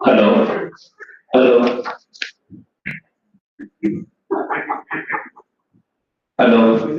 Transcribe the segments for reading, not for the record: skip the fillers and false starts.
Hello. Hello. Hello.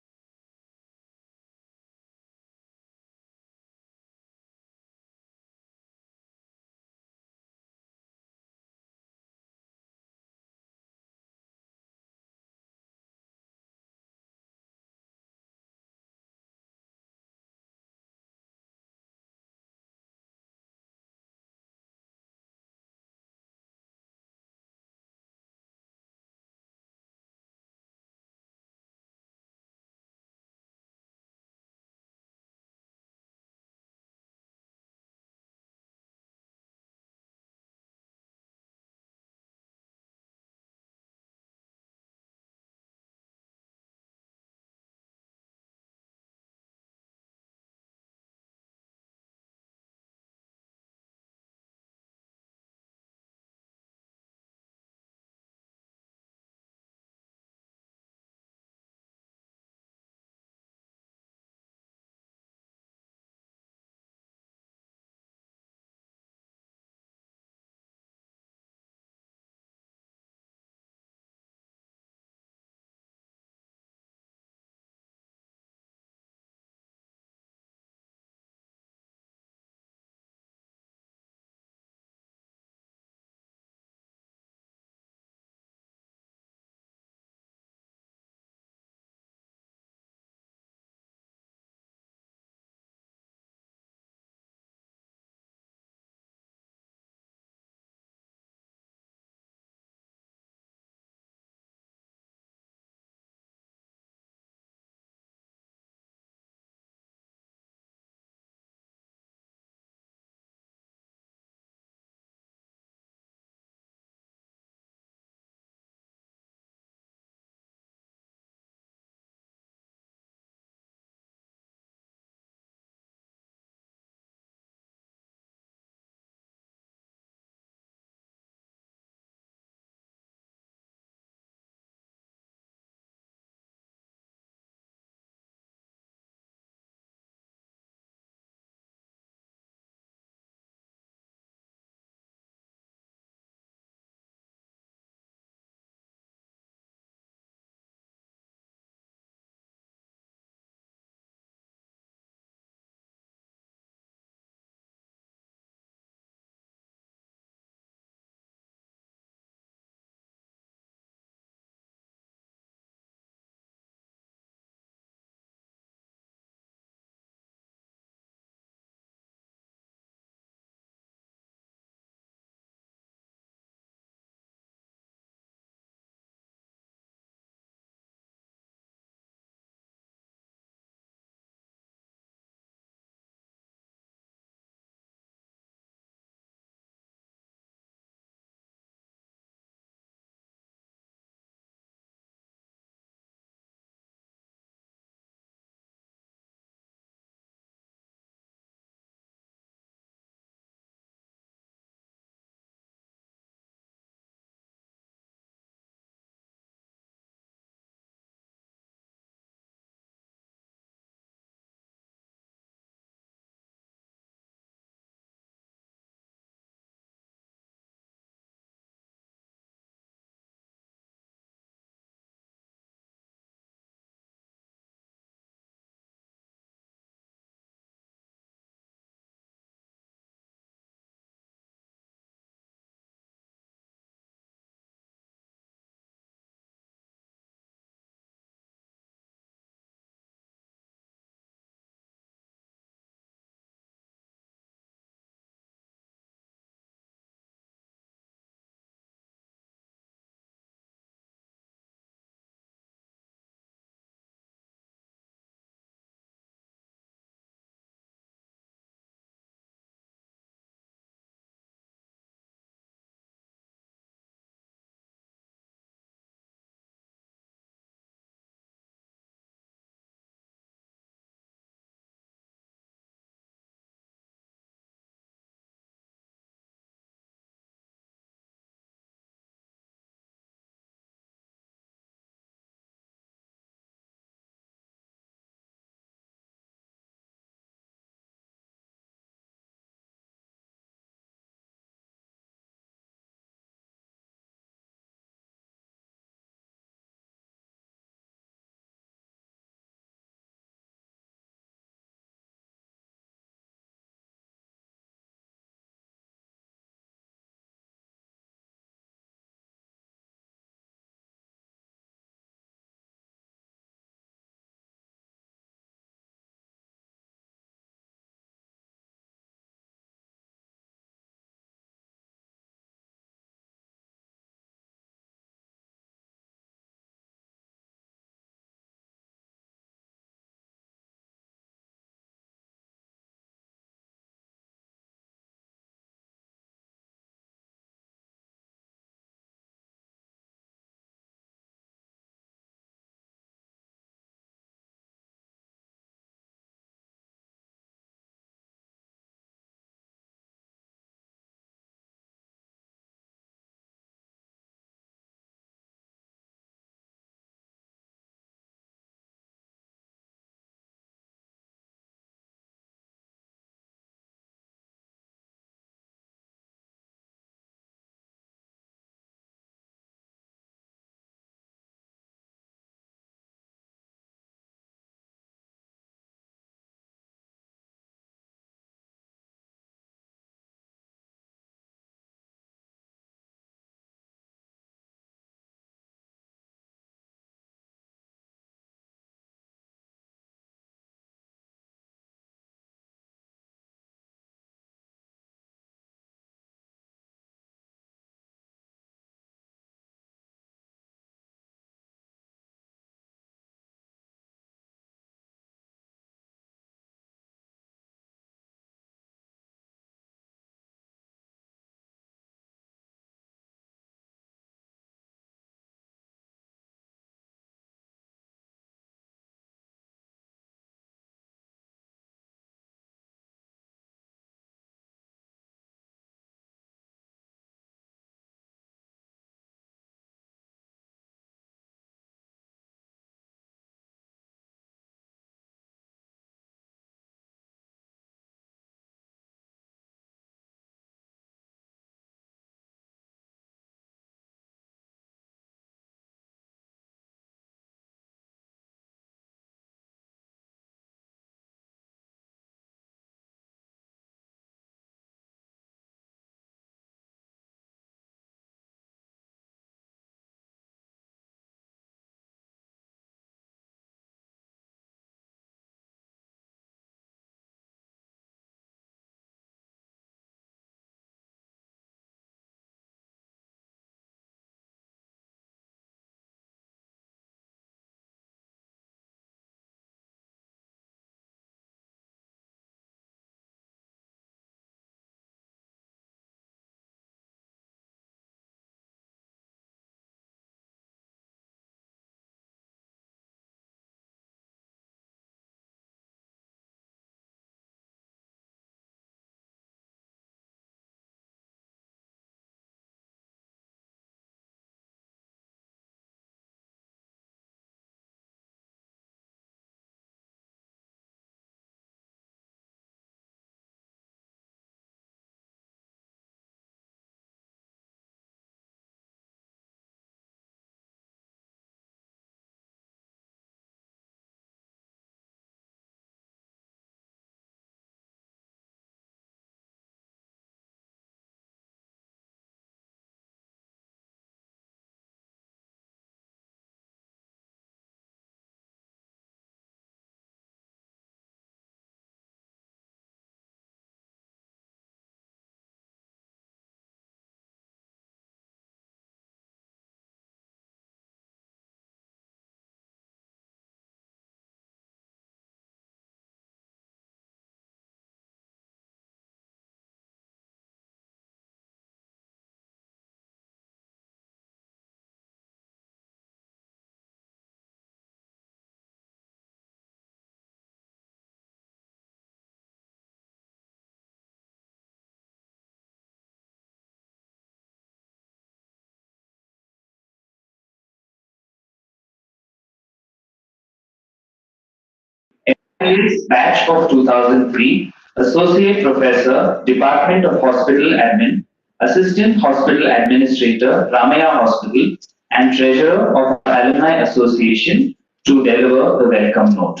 Batch of 2003, Associate Professor, Department of Hospital Admin, Assistant Hospital Administrator, Ramaiah Hospital, and Treasurer of Alumni Association to deliver the welcome note.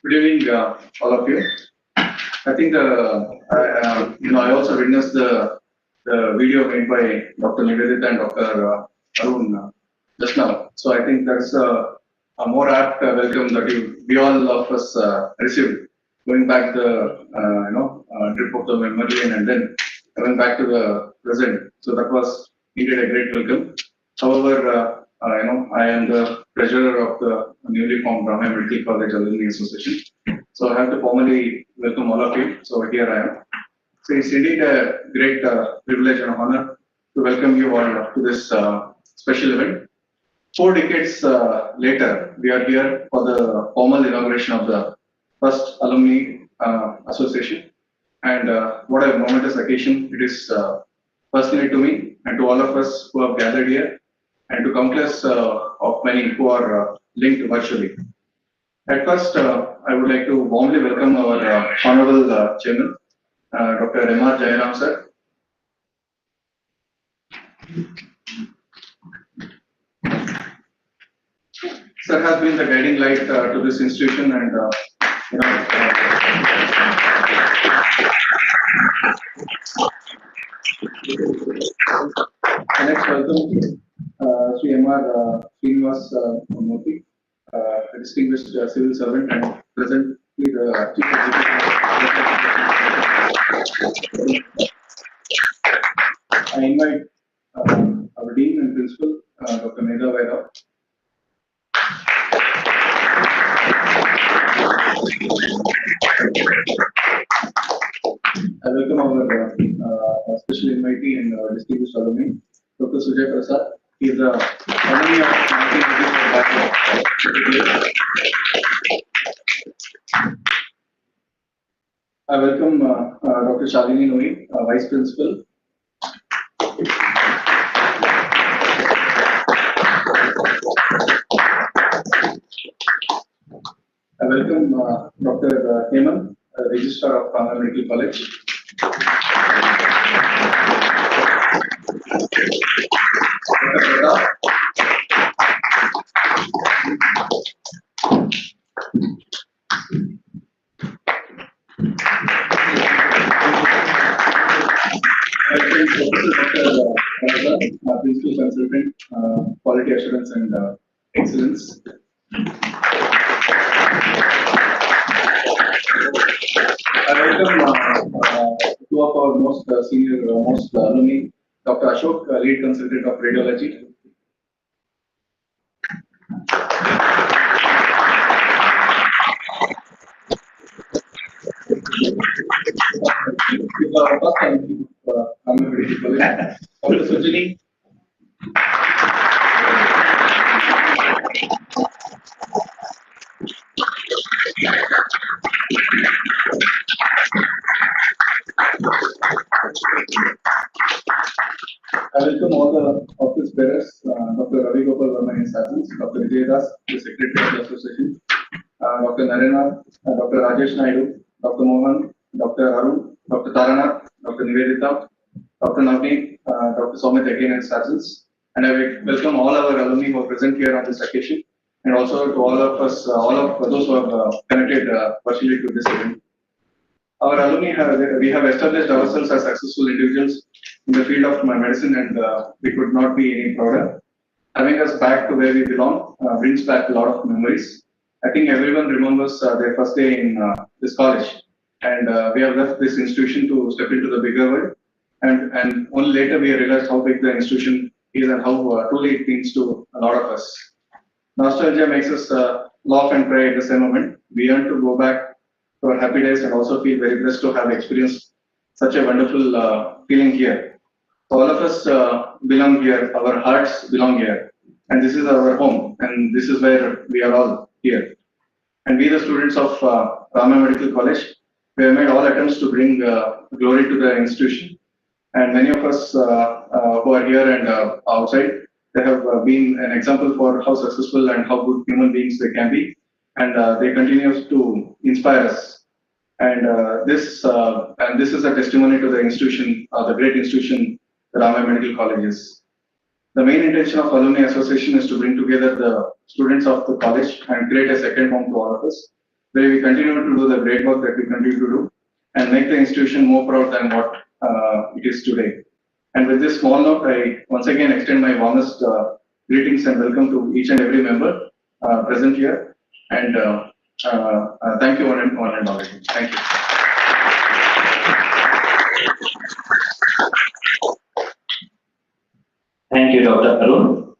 Good evening, all of you. I think I also witnessed the video made by Dr. Nivedita and Dr. Arun just now. So I think that's a more apt welcome that we all of us received, going back the trip of the memory and then coming back to the present. So that was indeed a great welcome. However, I am the treasurer of the newly formed Ramaiah Medical College Alumni Association. So I have to formally welcome all of you. So here I am. So it's indeed a great privilege and honor to welcome you all to this special event. 4 decades later, we are here for the formal inauguration of the first Alumni Association. And what a momentous occasion it is personally to me and to all of us who have gathered here and to countless of many who are linked virtually. At first, I would like to warmly welcome our Honorable Chairman, Dr. M.R. Jayaram sir. Sir has been the guiding light to this institution and next welcome Sri M.R. Srinivas Murthy, a distinguished civil servant and presently the Chief Executive. I invite our Dean and Principal, Dr. Medha Vaira. I welcome our special invitee and distinguished alumni, Dr. Sujay Prasad. He is the alumni of 1980. I welcome Dr. Shalini Noe, Vice Principal. I welcome Dr. Hemant, Registrar of Ramaiah Medical College. Principal Consultant, Quality Assurance and Excellence. I welcome two of our most senior, most alumni, Dr. Ashok, Lead Consultant of Radiology. Dr. Sujini. I welcome all the office bearers, Dr. Ravi Gopal Verma in his absence, Dr. Vijay Das, the Secretary of the Association, Dr. Narendra, Dr. Rajesh Naidu, Dr. Mohan, Dr. Arun, Dr. Tarana, Dr. Nivedita, Dr. Navneet, Dr. Somit again in his absence. And I welcome all our alumni who are present here on this occasion, and also to all of us, all of those who have connected virtually to this event. Our alumni we have established ourselves as successful individuals in the field of medicine, and we could not be any prouder. Having us back to where we belong brings back a lot of memories. I think everyone remembers their first day in this college, and we have left this institution to step into the bigger world. And only later we realized how big the institution is and how truly it means to a lot of us. Nostalgia makes us laugh and cry at the same moment. We yearn to go back to our happy days and also feel very blessed to have experienced such a wonderful feeling here. So all of us belong here, our hearts belong here, and this is our home, and this is where we are all here. And we, the students of Ramaiah Medical College, we have made all attempts to bring glory to the institution. And many of us who are here and outside, They have been an example for how successful and how good human beings they can be, and they continue to inspire us. And this is a testimony to the institution, the great institution, the Ramaiah Medical College is. The main intention of Alumni Association is to bring together the students of the college and create a second home to all of us, where we continue to do the great work that we continue to do and make the institution more proud than what it is today. And with this small note, I once again extend my warmest greetings and welcome to each and every member present here. And thank you one and all. Thank you. Thank you, Dr. Arun.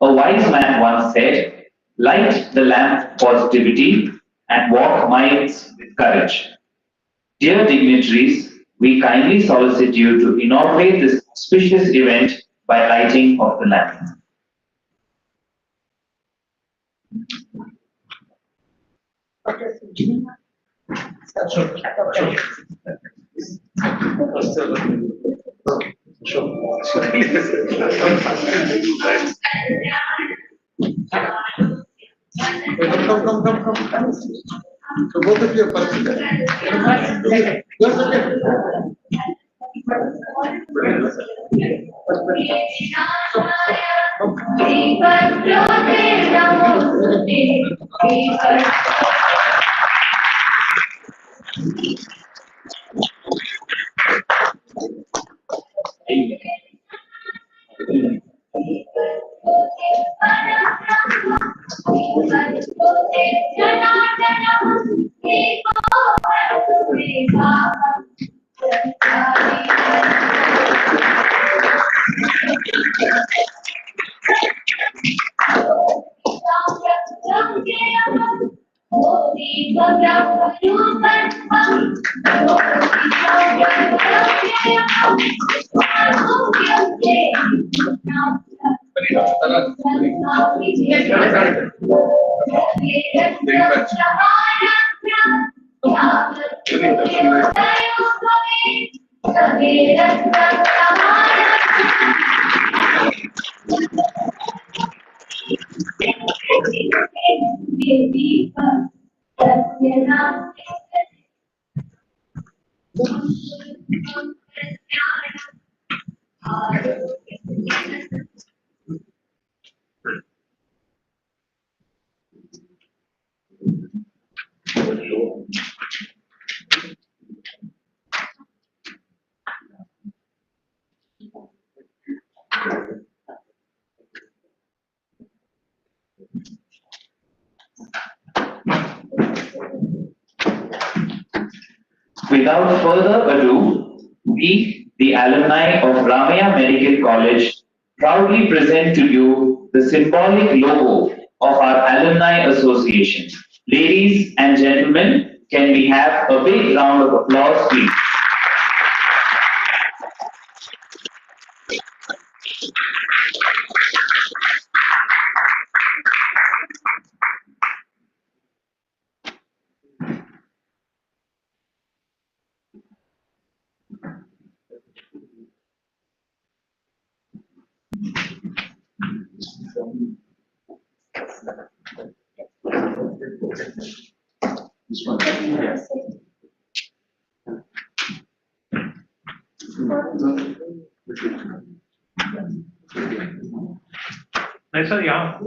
A wise man once said, light the lamp of positivity and walk miles with courage. Dear dignitaries, we kindly solicit you to inaugurate this auspicious event by lighting of the lamp. Come. So both of you are first. Just okay. Without further ado, we, the alumni of Ramaiah Medical College, proudly present to you the symbolic logo of our Alumni Association. Ladies and gentlemen, can we have a big round of applause, please? Nice one, yeah.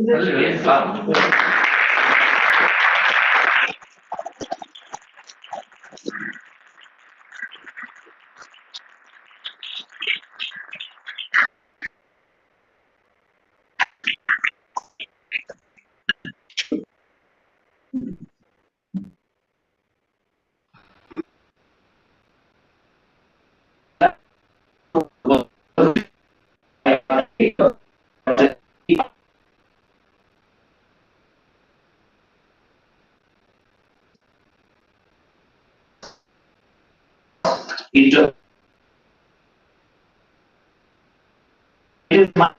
It is my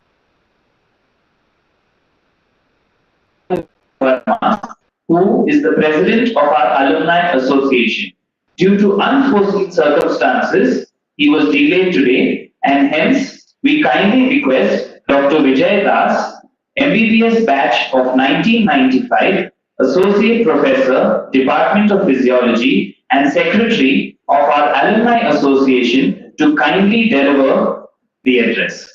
who is the president of our Alumni Association. Due to unforeseen circumstances, he was delayed today, and hence we kindly request Dr. Vijay Das, MBBS batch of 1995, Associate Professor, Department of Physiology and Secretary of our Alumni Association to kindly deliver the address.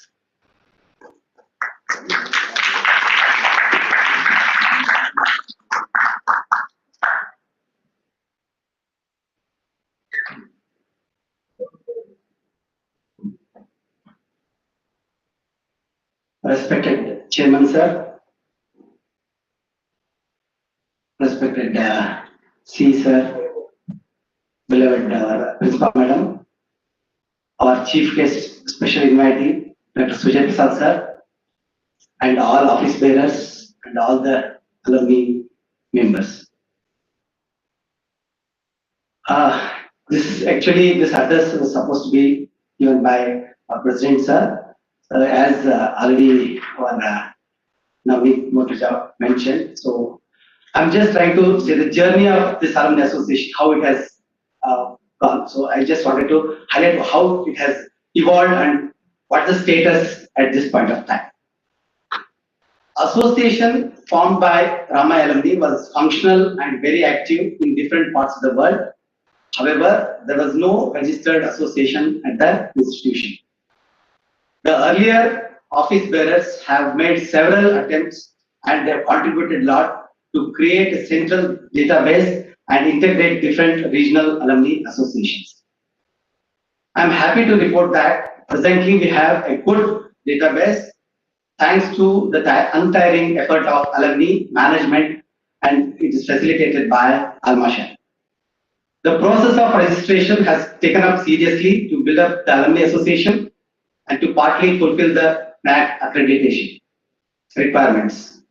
Respected Chairman Sir, respected C Sir, beloved Principal Madam, our Chief Guest Special Invitee, Dr. Sujay Prasad Sir, and all office bearers and all the alumni members. This address was supposed to be given by our President Sir, as already our Navneet Motaja mentioned. So I'm just trying to say the journey of this Alumni Association, how it has gone. So I just wanted to highlight how it has evolved and what the status at this point of time. Association formed by Ramaiah Alumni was functional and very active in different parts of the world. However, there was no registered association at the institution. The earlier office bearers have made several attempts and they have contributed a lot to create a central database and integrate different regional alumni associations. I am happy to report that presently we have a good database thanks to the untiring effort of alumni management, and it is facilitated by Almashan. The process of registration has taken up seriously to build up the alumni association and to partly fulfill the NAC accreditation requirements.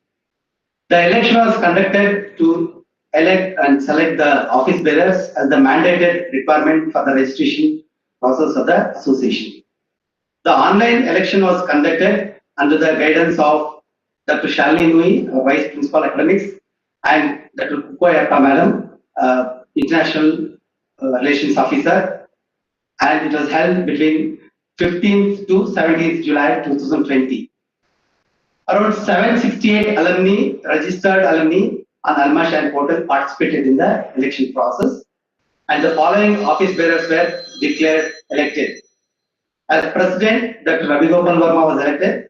The election was conducted to elect and select the office bearers as the mandated requirement for the registration process of the association. The online election was conducted under the guidance of Dr. Shalini Nui, Vice Principal Academics, and Dr. Kukoyappa Madam, International Relations Officer, and it was held between 15th to 17th July 2020. Around 768 alumni, registered alumni on Almashan portal participated in the election process, and the following office bearers were declared elected. As President, Dr. Ravi Gopal Verma was elected,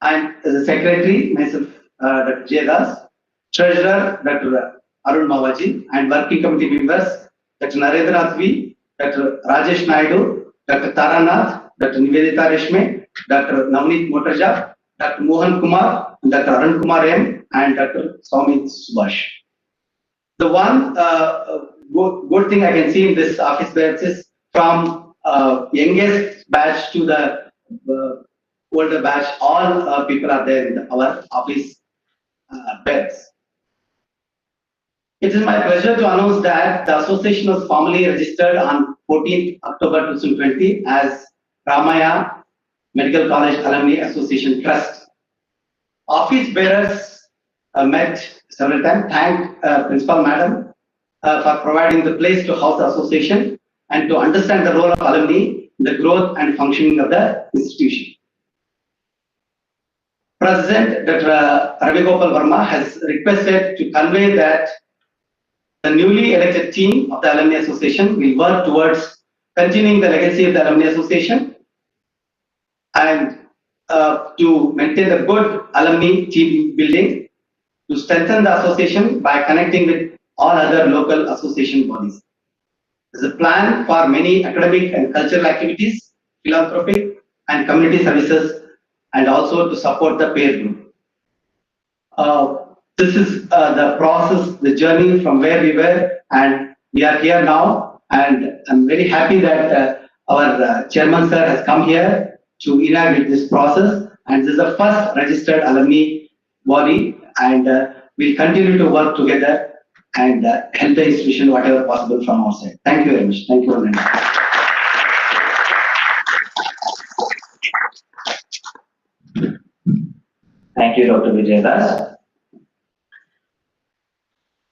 and as a Secretary, myself, Dr. J. Das, Treasurer, Dr. Arun Mavaji, and Working Committee members, Dr. Narendra V, Dr. Rajesh Naidu, Dr. Taranath, Dr. Nivedita Reshme, Dr. Navneet Motaja, Dr. Mohan Kumar, Dr. Arun Kumar M, and Dr. Swami Subhash. The one good thing I can see in this office bearers is from youngest batch to the older batch, all people are there in our office bearers. It is my pleasure to announce that the association was formally registered on 14th October 2020 as Ramaiah Medical College Alumni Association Trust. Office bearers met several times, thanked Principal Madam for providing the place to house the association and to understand the role of alumni in the growth and functioning of the institution. President Dr. Ravi Gopal Verma has requested to convey that the newly elected team of the Alumni Association will work towards continuing the legacy of the Alumni Association and to maintain the good alumni team building, to strengthen the association by connecting with all other local association bodies. There's a plan for many academic and cultural activities, philanthropic and community services, and also to support the peer group. This is the process, the journey from where we were, and we are here now. And I'm very happy that our chairman sir has come here to inaugurate this process. And this is the first registered alumni body, and we'll continue to work together and help the institution whatever possible from our side. Thank you very much. Thank you very much. Thank you, Dr. Vijay Das.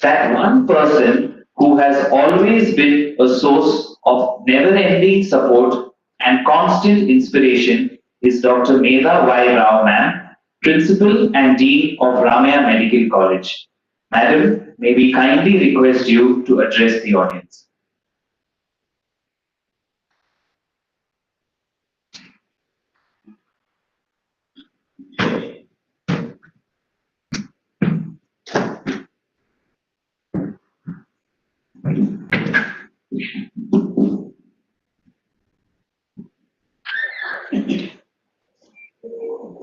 That one person who has always been a source of never-ending support and constant inspiration is Dr. Medha Y. Rao, ma'am, Principal and Dean of Ramaiah Medical College. Madam, may we kindly request you to address the audience.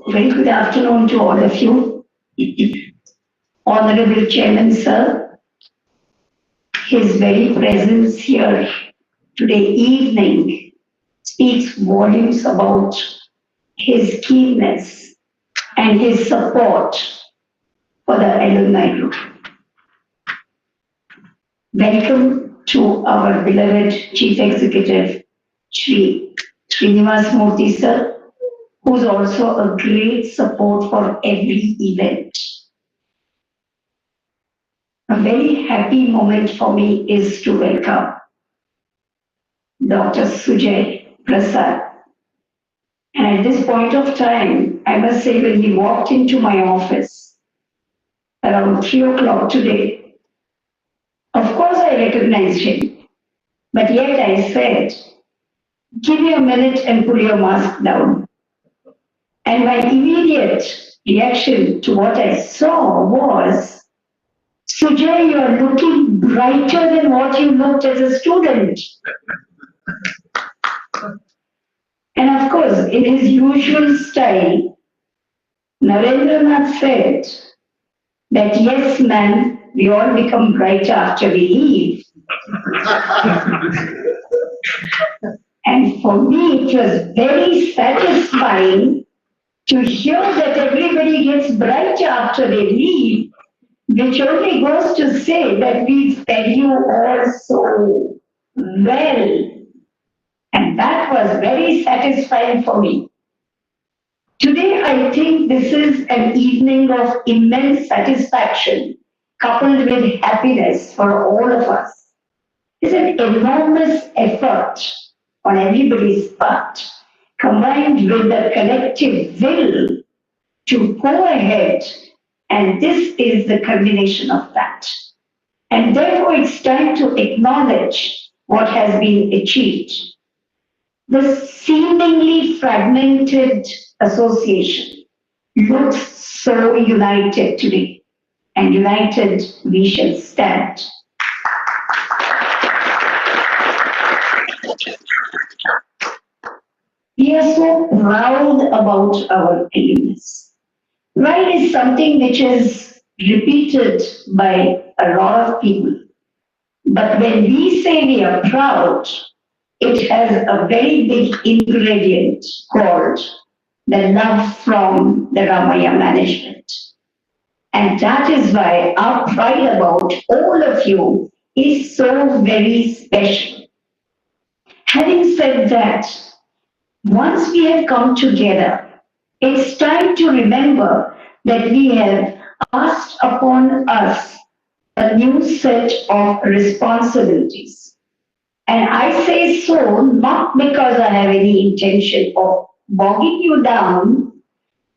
Very good afternoon to all of you. Honorable Chairman, sir, his very presence here today evening speaks volumes about his keenness and his support for the alumni group. Welcome to our beloved Chief Executive, Shri Srinivas Murthy, sir, who's also a great support for every event. A very happy moment for me is to welcome Dr. Sujay Prasad. And at this point of time, I must say when he walked into my office around 3 o'clock today, of course I recognized him, but yet I said, give me a minute and put your mask down. And my immediate reaction to what I saw was, Sujay, you're looking brighter than what you looked as a student. And of course, in his usual style, Narendranath said that yes, man, we all become brighter after we leave. And for me, it was very satisfying to hear that everybody gets brighter after they leave, which only goes to say that we fed you all so well. And that was very satisfying for me. Today, I think this is an evening of immense satisfaction coupled with happiness for all of us. It's an enormous effort on everybody's part, combined with the collective will to go ahead, and this is the culmination of that. And therefore, it's time to acknowledge what has been achieved. The seemingly fragmented association looks so united today, and united we shall stand. We are so proud about our alumnus. Pride is something which is repeated by a lot of people. But when we say we are proud, it has a very big ingredient called the love from the Ramaiah management. And that is why our pride about all of you is so very special. Having said that, once we have come together, it's time to remember that we have asked upon us a new set of responsibilities. And I say so not because I have any intention of bogging you down,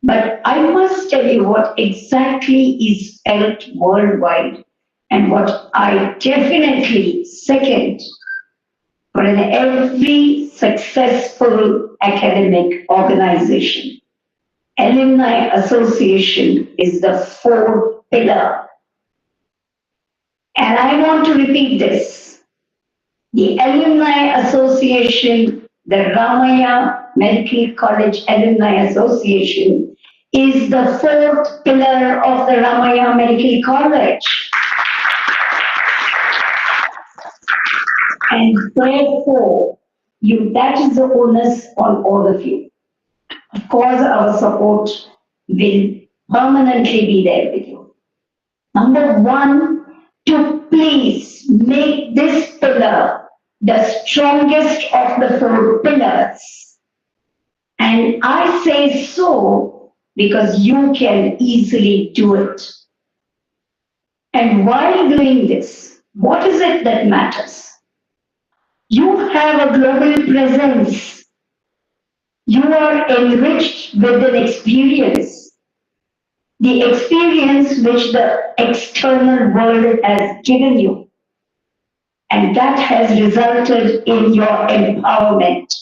but I must tell you what exactly is felt worldwide and what I definitely second for an every successful academic organization. Alumni Association is the fourth pillar. And I want to repeat this. The Alumni Association, the Ramaiah Medical College Alumni Association, is the fourth pillar of the Ramaiah Medical College. And therefore, that is the onus on all of you. Of course, our support will permanently be there with you. Number one, to please make this pillar the strongest of the four pillars. And I say so because you can easily do it. And while doing this, what is it that matters? You have a global presence. You are enriched with an experience, the experience which the external world has given you, and that has resulted in your empowerment.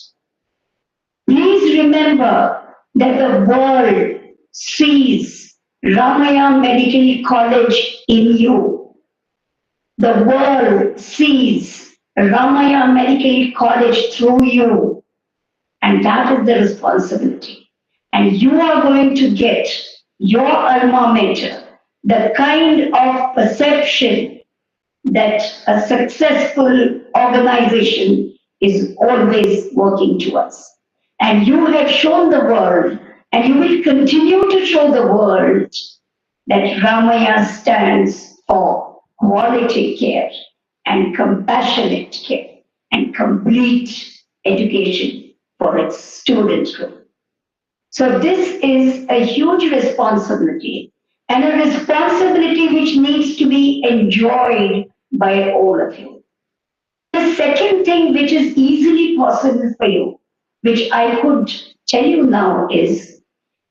Please remember that the world sees Ramaiah Medical College in you. The world sees Ramaiah Medical College through you, and that is the responsibility. And you are going to get your alma mater, the kind of perception that a successful organization is always working towards. And you have shown the world, and you will continue to show the world that Ramaiah stands for quality care and compassionate care and complete education for its students. So this is a huge responsibility and a responsibility which needs to be enjoyed by all of you. The second thing which is easily possible for you, which I could tell you now is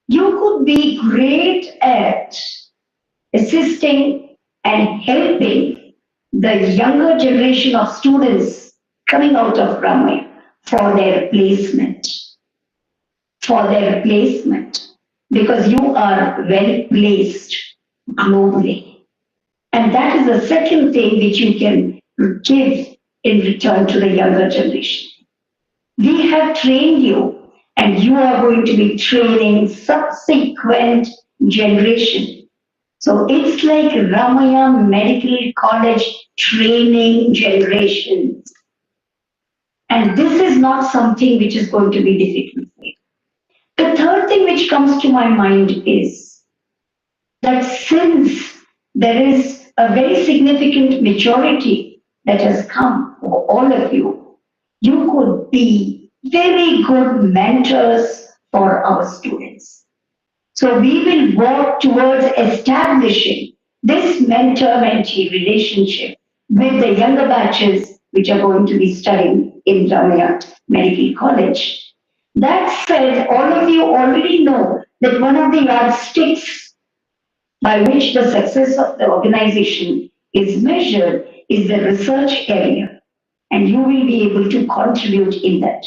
you could be great at assisting and helping the younger generation of students coming out of Ramaiah for their placement, because you are well placed globally. And that is the second thing which you can give in return to the younger generation. We have trained you, and you are going to be training subsequent generation. So it's like Ramaiah Medical College training generations. And this is not something which is going to be difficult for you. The third thing which comes to my mind is that since there is a very significant majority that has come for all of you, you could be very good mentors for our students. So we will work towards establishing this mentor-mentee relationship with the younger batches which are going to be studying in Ramaiah Medical College. That said, all of you already know that one of the yardsticks by which the success of the organization is measured is the research area, and you will be able to contribute in that.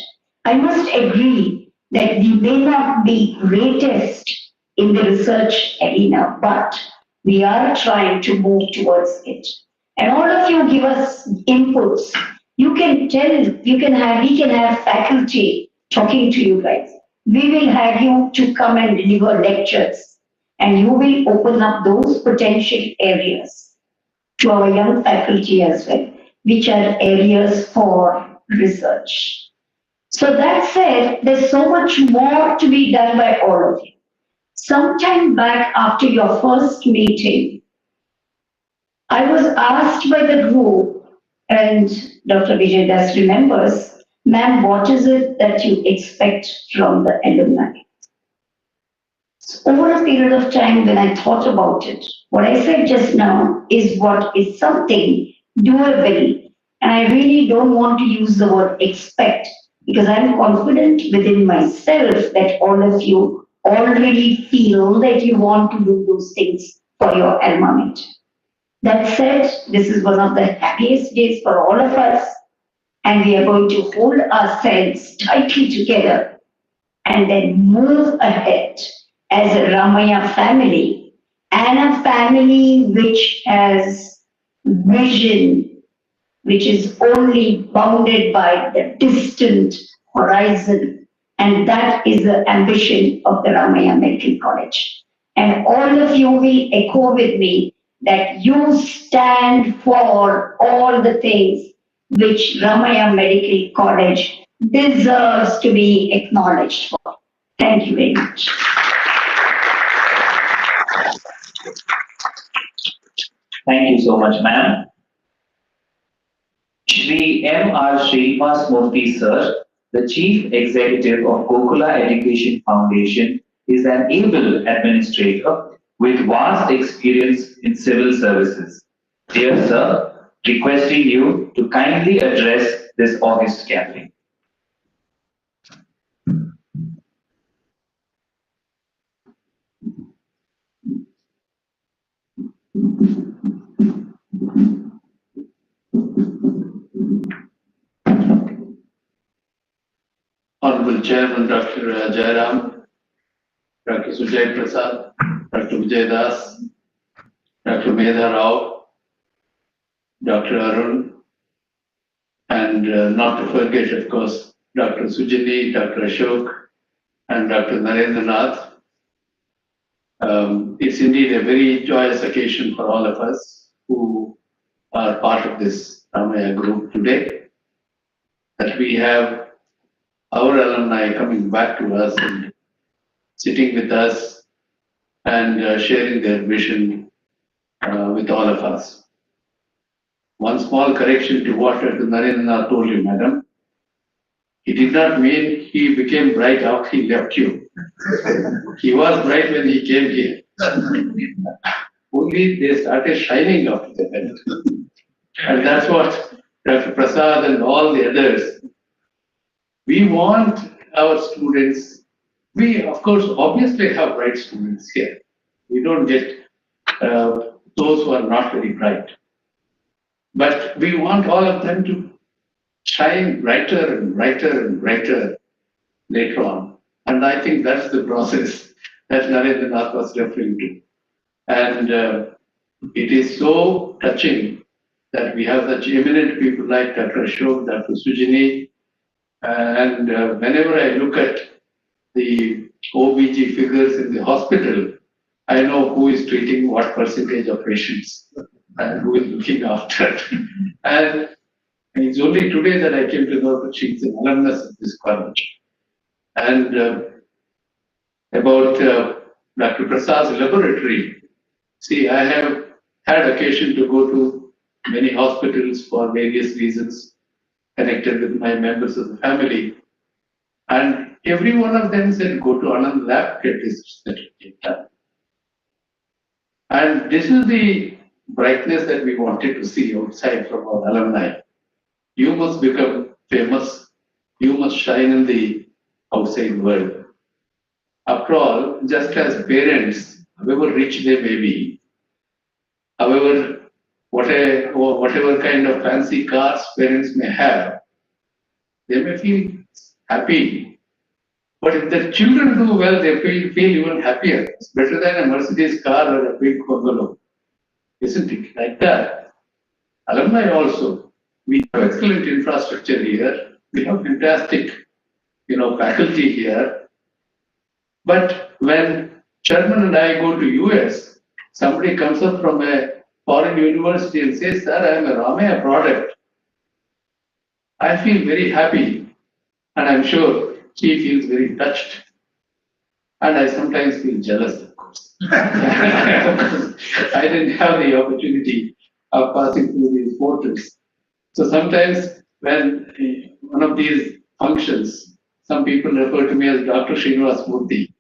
I must agree that we may not be greatest in the research arena, but we are trying to move towards it. And all of you give us inputs. You can tell, we can have faculty talking to you guys. We will have you to come and deliver lectures, and you will open up those potential areas to our young faculty as well, which are areas for research. So that said, there's so much more to be done by all of you. Sometime back after your first meeting, I was asked by the group, and Dr. Vijay Das remembers, ma'am, what is it that you expect from the alumni? So over a period of time when I thought about it, what I said just now is what is something doable. And I really don't want to use the word expect because I'm confident within myself that all of you already feel that you want to do those things for your alma mater. That said, this is one of the happiest days for all of us, and we are going to hold ourselves tightly together and then move ahead as a Ramaiah family and a family which has vision, which is only bounded by the distant horizon. And that is the ambition of the Ramaiah Medical College. And all of you will echo with me that you stand for all the things which Ramaiah Medical College deserves to be acknowledged for. Thank you very much. Thank you so much, ma'am. Shri M.R. Srinivas Murthy sir, the Chief Executive of Gokula Education Foundation, is an able administrator with vast experience in civil services. Dear sir, requesting you to kindly address this August gathering. Honorable Chairman Dr. Jairam, Dr. Sujay Prasad, Dr. Vijay Das, Dr. Medha Rao, Dr. Arun, and not to forget, of course, Dr. Sujini, Dr. Ashok, and Dr. Narendra Nath. It's indeed a very joyous occasion for all of us who are part of this Ramaiah group today, that we have our alumni coming back to us and sitting with us and sharing their vision with all of us. One small correction to what Dr. Narendra told you, madam. It did not mean he became bright after he left you. He was bright when he came here. Only they started shining after the event. And that's what Dr. Prasad and all the others, we want our students, we of course obviously have bright students here. We don't get those who are not very bright. But we want all of them to shine brighter and brighter and brighter later on. And I think that's the process that Narendra Nath was referring to. And it is so touching that we have such eminent people like Dr. Ashok, Dr. Sujini, and whenever I look at the OBG figures in the hospital, I know who is treating what percentage of patients and who is looking after. And it's only today that I came to know that she's an alumnus of this college. And about Dr. Prasad's laboratory, see, I have had occasion to go to many hospitals for various reasons connected with my members of the family. And every one of them said, go to Anand lab, get this certificate done. And this is the brightness that we wanted to see outside from our alumni. You must become famous. You must shine in the outside world. After all, just as parents, however rich they may be, however, whatever kind of fancy cars parents may have, they may feel happy. But if their children do well, they feel even happier. It's better than a Mercedes car or a big bungalow. Isn't it like that? Alumni also. We have excellent infrastructure here. We have fantastic, faculty here. But when Chairman and I go to US, somebody comes up from a foreign university and says, sir, I am a Ramaiah product. I feel very happy, and I'm sure he feels very touched. And I sometimes feel jealous, of course. I didn't have the opportunity of passing through these portals. So sometimes when one of these functions, some people refer to me as Dr. Srinivas Murthy.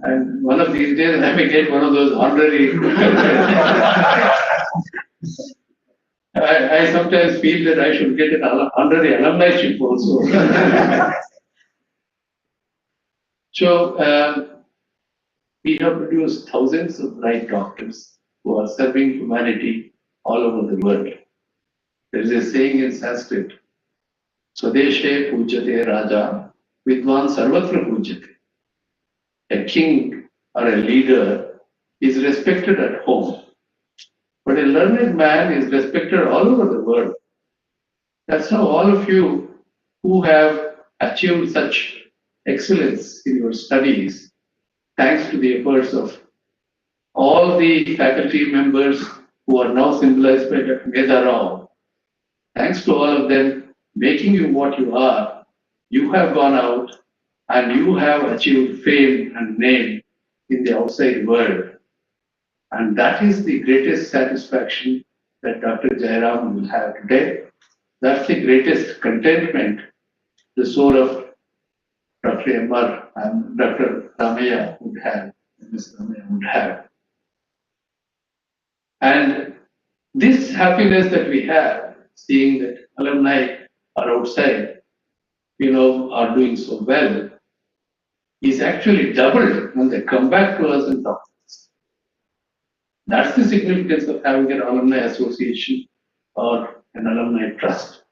And one of these days I may get one of those honorary. I sometimes feel that I should get an honorary alumniship also. So we have produced thousands of bright doctors who are serving humanity all over the world. There is a saying in Sanskrit, Swadeshe Pujate Raja, Vidwan Sarvatra Pujate. A king or a leader is respected at home, but a learned man is respected all over the world. That's how all of you who have achieved such excellence in your studies, thanks to the efforts of all the faculty members who are now symbolized by Dr. Medha Rao, thanks to all of them making you what you are, you have gone out and you have achieved fame and name in the outside world. And that is the greatest satisfaction that Dr. Jairam will have today. That's the greatest contentment the soul of Dr. MR and Dr. Ramaiah would have, Ms. Ramaiah would have. And this happiness that we have, seeing that alumni are outside, are doing so well, is actually doubled when they come back to us and talk to us. That's the significance of having an alumni association or an alumni trust.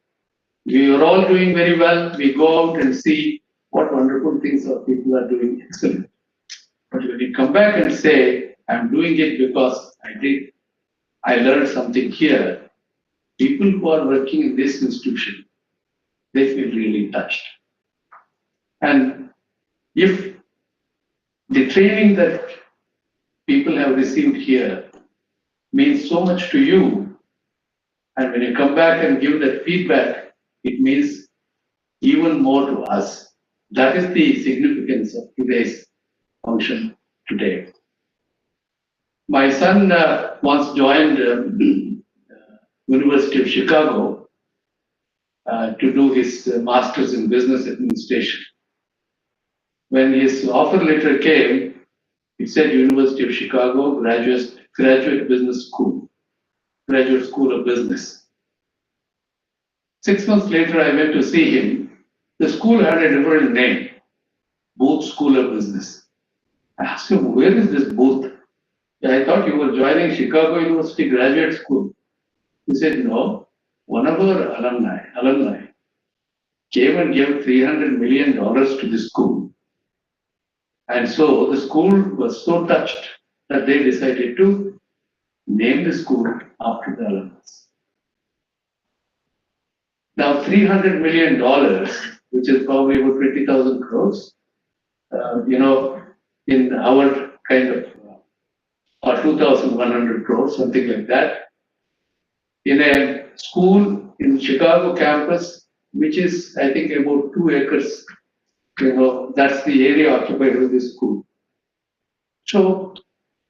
We are all doing very well. We go out and see what wonderful things our people are doing excellent. But when you come back and say, I'm doing it because I learned something here, people who are working in this institution, they feel really touched. And if the training that people have received here means so much to you, and when you come back and give that feedback, it means even more to us. That is the significance of today's function today. My son once joined University of Chicago to do his master's in business administration. When his offer letter came, it said University of Chicago Graduate Business School, Graduate School of Business. 6 months later, I went to see him. The school had a different name, Booth School of Business. I asked him, where is this Booth? I thought you were joining Chicago University Graduate School. He said, no, one of our alumni came and gave $300 million to the school. And so the school was so touched that they decided to name the school after the alumnus. Now, $300 million, which is probably about 20,000 crores, in our kind of, or 2,100 crores, something like that, in a school in Chicago campus, which is, I think, about 2 acres. That's the area occupied by this school. So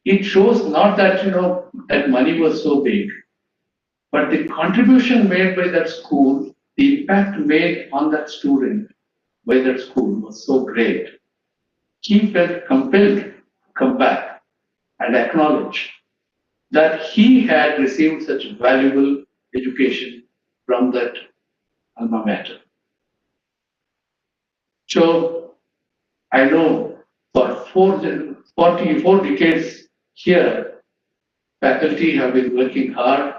it shows not that, that money was so big, but the contribution made by that school, the impact made on that student by that school was so great. He felt compelled to come back and acknowledge that he had received such valuable education from that alma mater. So I know for 44 decades here, faculty have been working hard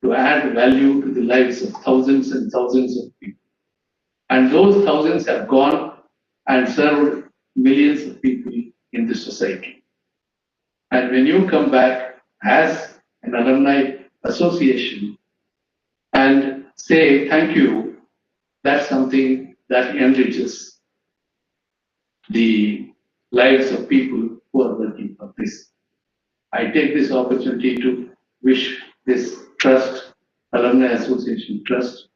to add value to the lives of thousands and thousands of people. And those thousands have gone and served millions of people in the society. And when you come back as an alumni association and say thank you, that's something that enriches the lives of people who are working for this. I take this opportunity to wish this trust, Alumni Association Trust,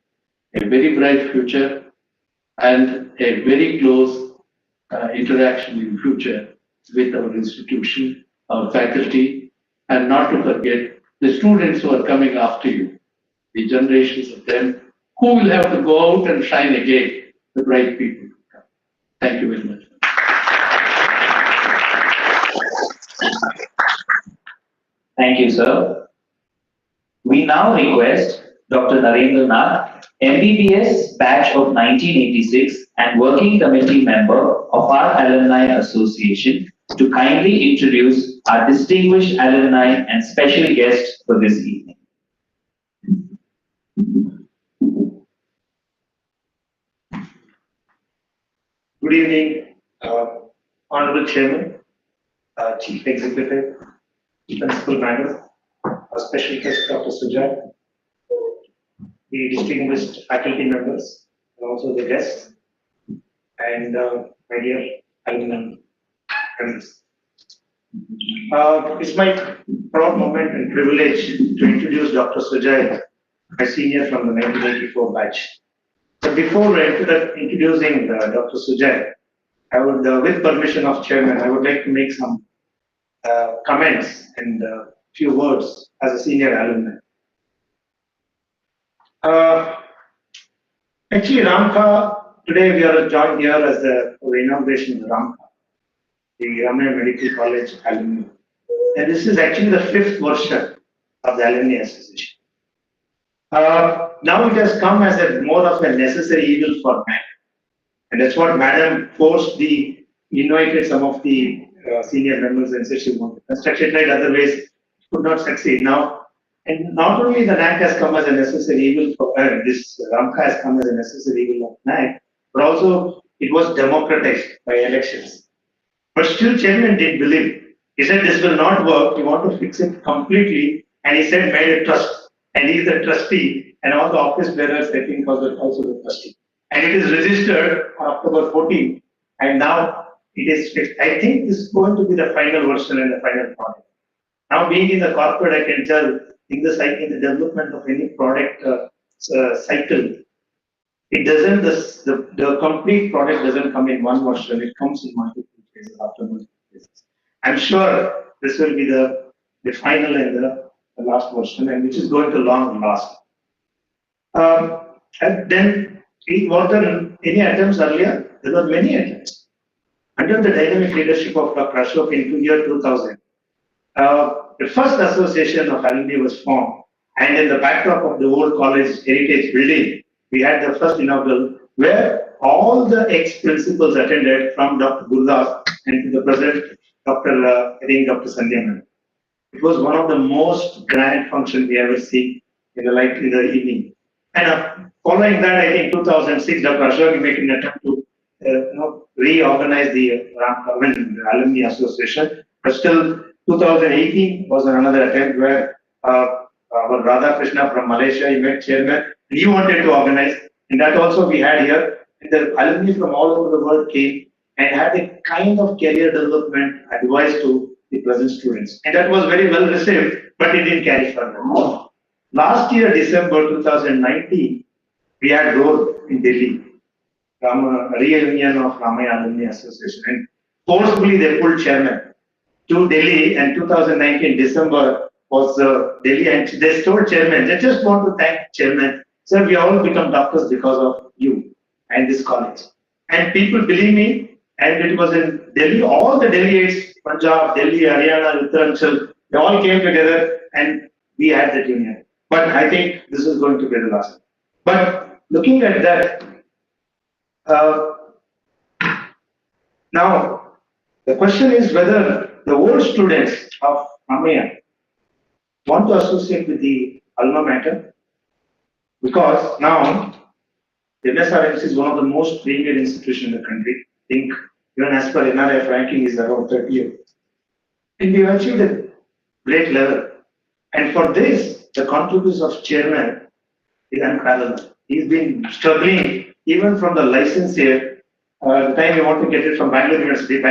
a very bright future and a very close interaction in future with our institution, our faculty, and not to forget the students who are coming after you, the generations of them who will have to go out and shine again, the bright people. Thank you very much. Thank you, sir. We now request Dr. Narendra Nath, MBBS batch of 1986 and working committee member of our Alumni Association, to kindly introduce our distinguished alumni and special guest for this evening. Good evening, Honorable Chairman, Chief Executive, Principal Manager, our special guest Dr. Sujay, the distinguished faculty members, and also the guests, and my dear alumni friends. It's my proud moment and privilege to introduce Dr. Sujay, my senior from the 1984 batch. But before introducing Dr. Sujay, I would, with permission of Chairman, I would like to make some comments and few words as a senior alumni. Actually, Ramka, today we are joined here as the inauguration of Ramka, the Ramaiah Medical College alumni. And this is actually the 5th version of the Alumni Association. Now it has come as a more of a necessary evil for man. And that's what Madam forced invited some of the senior members and said she wanted construction, right? Otherwise, could not succeed. Now, and not only the NAC has come as a necessary evil for this Ramka has come as a necessary evil of NAC, but also it was democratized by elections. But still, chairman didn't believe. He said this will not work. We want to fix it completely, and he said made a trust, and he's the trustee, and all the office bearers I think was also the trustee, and it is registered on October 14, and now it is fixed. I think this is going to be the final version and the final product. Now, being in the corporate, I can tell in the cycle, in the development of any product cycle, it doesn't, the complete product doesn't come in one version, it comes in multiple phases after multiple phases. I'm sure this will be the final and the last version, and which is going to long last. And then, more than any attempts earlier, there were many attempts. Under the dynamic leadership of Dr. Ashok in the year 2000, the first association of alumni was formed, and in the backdrop of the old college heritage building, we had the first inaugural where all the ex-principals attended from Dr. Gurdas and to the present Dr. I think Dr. Sandhya. It was one of the most grand functions we ever see in the evening. And following that, I think 2006, Dr. Ashok made an attempt to reorganize the Alumni Association, but still 2018 was another attempt where our Radha Krishna from Malaysia, he met chairman, and he wanted to organize, and that also we had here. And the alumni from all over the world came and had a kind of career development advice to the present students, and that was very well received, but it didn't carry further. Last year, December 2019, we had road in Delhi, reunion of Ramaiah Alumni Association, and forcefully they pulled chairman to Delhi, and 2019 December was Delhi, and they told chairman, they just want to thank chairman, sir, we all become doctors because of you and this college. And people believe me, and it was in Delhi, all the delegates, Punjab, Delhi, Haryana, Uttaranchal, they all came together and we had that union. But I think this is going to be the last. But looking at that, now the question is whether the old students of Ramaiah want to associate with the alma mater, because now the MSRMC is one of the most premier institutions in the country. I think even as per NRF ranking is around 30 years. And we have achieved a great level. And for this, the contributions of chairman is unparalleled. He's been struggling even from the license here. The time we want to get it from Bangalore University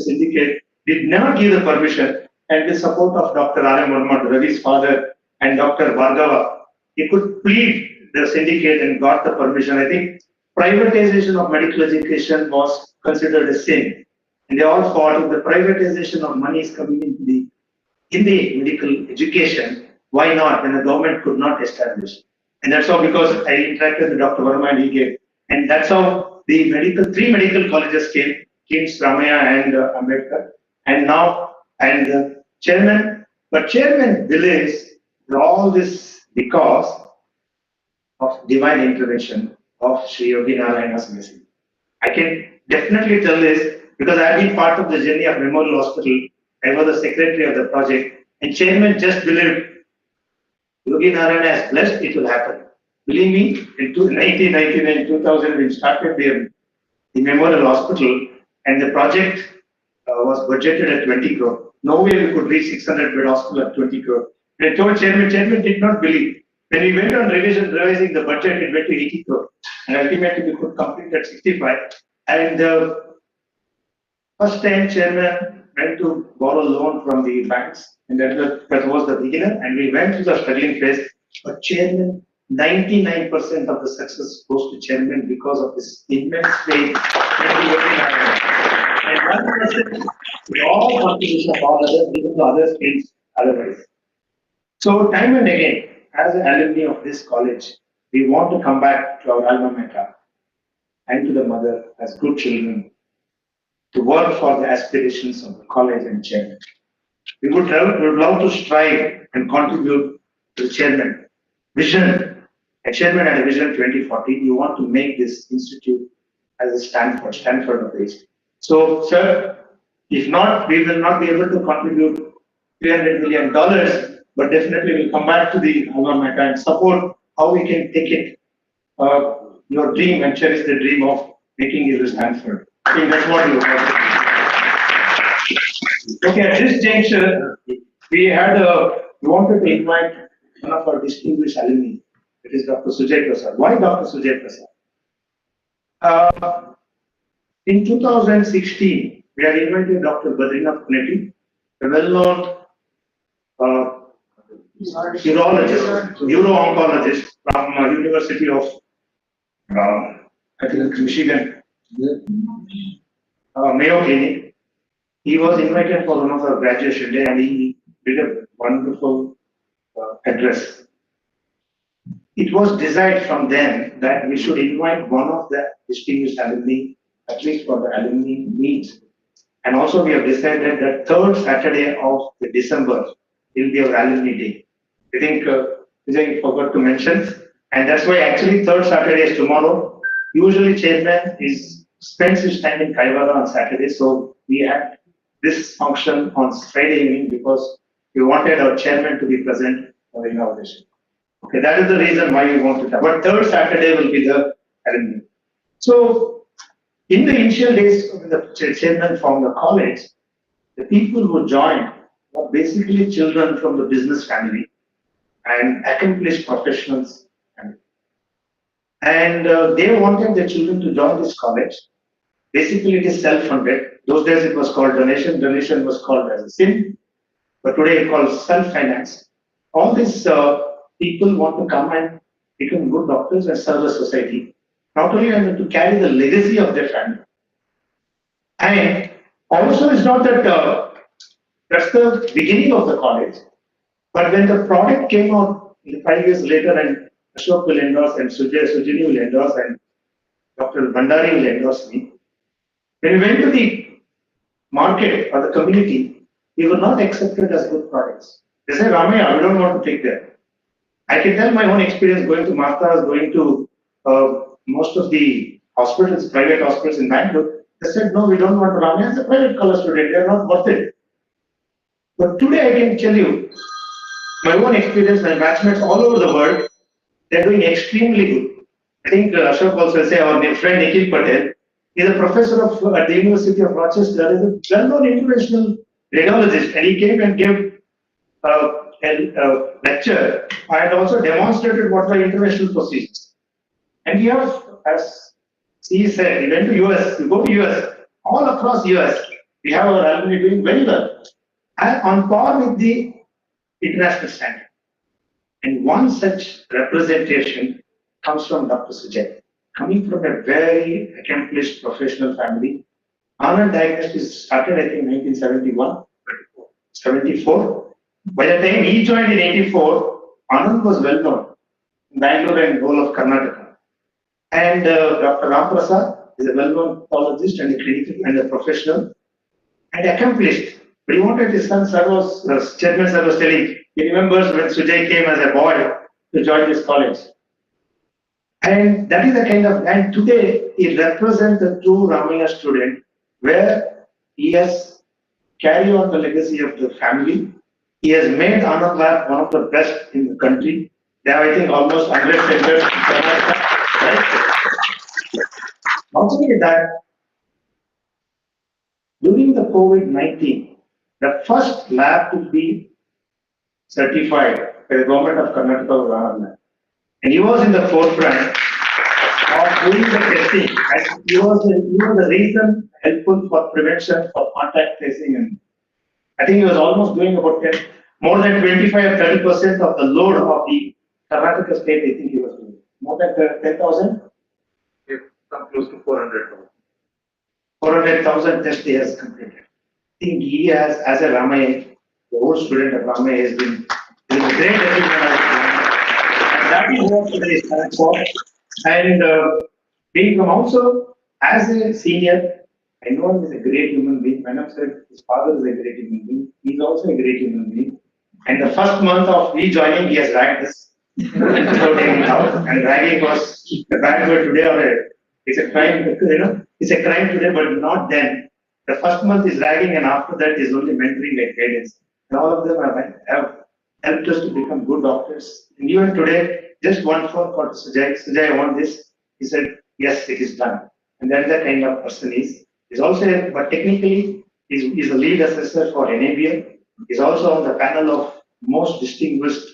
syndicate did not give the permission, and with support of Dr. R. M. Verma, Ravi's father, and Dr. Bhargava, he could plead the syndicate and got the permission. I think privatization of medical education was considered a sin, and they all fought if the privatization of money is coming into the medical education, why not when the government could not establish? And that's how, because I interacted with Dr. Verma and he gave, and that's how the three medical colleges came, King's, Ramaiah and Ambedkar, and now, and chairman, but chairman believes that all this because of divine intervention of Sri Yogi Narayana's blessing. I can definitely tell this because I have been part of the journey of Memorial Hospital. I was the secretary of the project, and chairman just believed Yogi Narayana has blessed, it will happen. Believe me, in 1999, 2000, we started the Memorial Hospital, and the project was budgeted at 20 crore. No way we could reach 600 bed hospital at 20 crore. And I told chairman did not believe. When we went on revising the budget, it went to 80 crore. And ultimately we could complete at 65. And first time chairman went to borrow loan from the banks, and that was the beginner, and we went through the struggling phase. But chairman, 99% of the success goes to chairman because of this immense faith. And 1% all contribution of all others, even the other states otherwise. So time and again, as an alumni of this college, we want to come back to our alma mater and to the mother as good children to work for the aspirations of the college and chairman. We would love to strive and contribute to the chairman. Vision, a chairman had a vision 2040. You want to make this institute as a Stanford of the East. So, sir, if not, we will not be able to contribute $300 million, but definitely we'll come back to the alumni and support how we can take it, your dream and cherish the dream of making it to Stanford. I think that's what you have. Okay, at this juncture, we wanted to invite one of our distinguished alumni, it is Dr. Sujay Prasad. Why Dr. Sujay Prasad? In 2016, we had invited Dr. Badrinath Puneti, a well-known urologist, uro-oncologist from University of, I think Michigan, Mayo Clinic. He was invited for one of our graduation day and he did a wonderful address. It was decided from then that we should invite one of the distinguished alumni, at least for the alumni meet. And also we have decided that third Saturday of the December will be our alumni day. I think Vijay forgot to mention, and that's why actually third Saturday is tomorrow. Usually chairman spends his time in Kaiwara on Saturday, so we had this function on Friday evening because we wanted our chairman to be present for inauguration. Okay, that is the reason why we wanted that. But third Saturday will be the alumni. So, in the initial days when the chairman formed the college, the people who joined were basically children from the business family and accomplished professionals. And they wanted their children to join this college. Basically, it is self-funded. Those days it was called donation. Donation was called as a sin. But today it's called self-finance. All these people want to come and become good doctors and serve the society. Not only to carry the legacy of their family. And also it's not that that's the beginning of the college. But when the product came out 5 years later and Ashok will endorse and Sujini will endorse and Dr. Bandari will endorse me. When we went to the market or the community, we were not accepted as good products. They said, Ramaiah, we don't want to take that. I can tell my own experience going to Martha's, going to most of the hospitals, private hospitals in Bangalore. They said, no, we don't want Ramaiah as a private color student. They are not worth it. But today I can tell you, my own experience, my batchmates all over the world, they're doing extremely good. I think Ashok also say our friend Nikhil Patel is a professor at the University of Rochester, is a well-known interventional radiologist, and he came and gave a lecture and also demonstrated what were interventional procedures. And we have, as he said, he went to US, you go to US, all across US, we have our alumni doing very well and on par with the international standard. And one such representation comes from Dr. Sujay, coming from a very accomplished professional family. Anand Diagnostics started, I think, 1971, 74. By the time he joined in 84, Anand was well known in Bangalore and whole of Karnataka. And Dr. Ram Prasad is a well-known pathologist and a clinical and a professional and accomplished. But he wanted his son, Chairman Sir was telling, he remembers when Sujay came as a boy to join this college. And that is the kind of, and today he represents the true Ramaiah student where he has carried on the legacy of the family. He has made Anand Lab one of the best in the country. They have, I think, almost 100 centers. Right? Not only that, during the COVID-19, the first lab to be certified by the government of Karnataka was Alumni. And he was in the forefront of doing the testing. And he was the reason helpful for prevention, for contact tracing. And I think he was almost doing about more than 25 or 30% of the load of the Karnataka state, I think he was doing. More than 10,000? Yes, come close to 400,000. 400,000 tests he has completed. I think he has, as a Ramaiah, the old student of Ramaiah has been a great achievement. And that is what today is stand for. And being also as a senior, I know him as a great human being. Madam said his father is a great human being. He is also a great human being. And the first month of rejoining, he has ragged us. Without any doubt. And ragging was a bad word today or it's a crime, it's a crime today, but not then. The first month is ragging and after that is only mentoring and guidance. and all of them have helped us to become good doctors. And even today, just one phone call to Sujay, I want this. He said, yes, it is done. And that's the kind of person he is. He's also, but technically, he's a lead assessor for NABL. He's also on the panel of most distinguished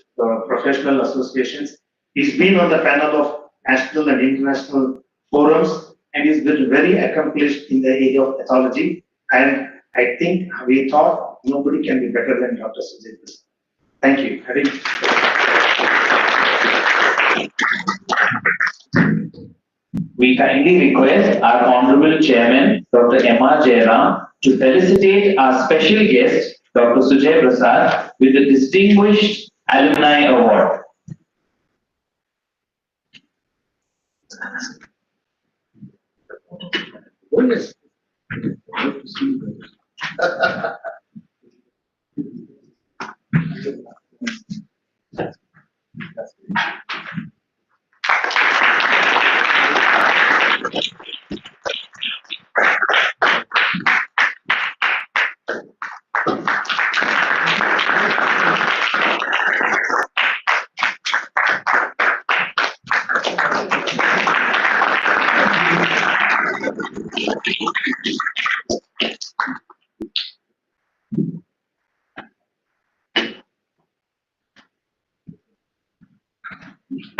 professional associations. He's been on the panel of national and international forums, and he's been very accomplished in the area of pathology. And I think we thought nobody can be better than Dr. Sujay. Thank you. We kindly request our Honorable Chairman, Dr. M.R. Jairam, to felicitate our special guest, Dr. Sujay Prasad, with the Distinguished Alumni Award.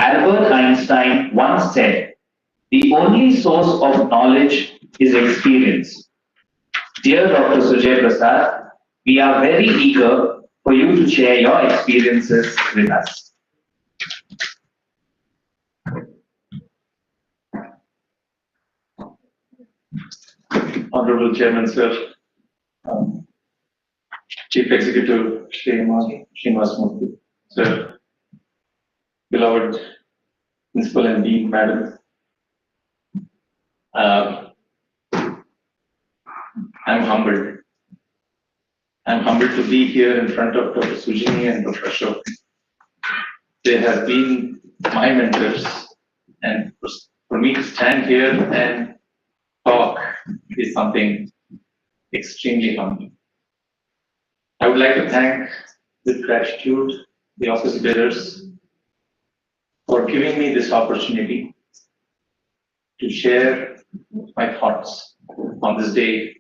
Albert Einstein once said, "The only source of knowledge is experience." Dear Dr. Sujay Prasad, we are very eager for you to share your experiences with us. Honorable Chairman, sir, Chief Executive Srinivas Murthy, sir, beloved Principal and Dean, Madam, I'm humbled. I'm humbled to be here in front of Dr. Sujini and Dr. Ashok. They have been my mentors, and for me to stand here and talk is something extremely humbling. I would like to thank with gratitude the office bearers for giving me this opportunity to share my thoughts on this day,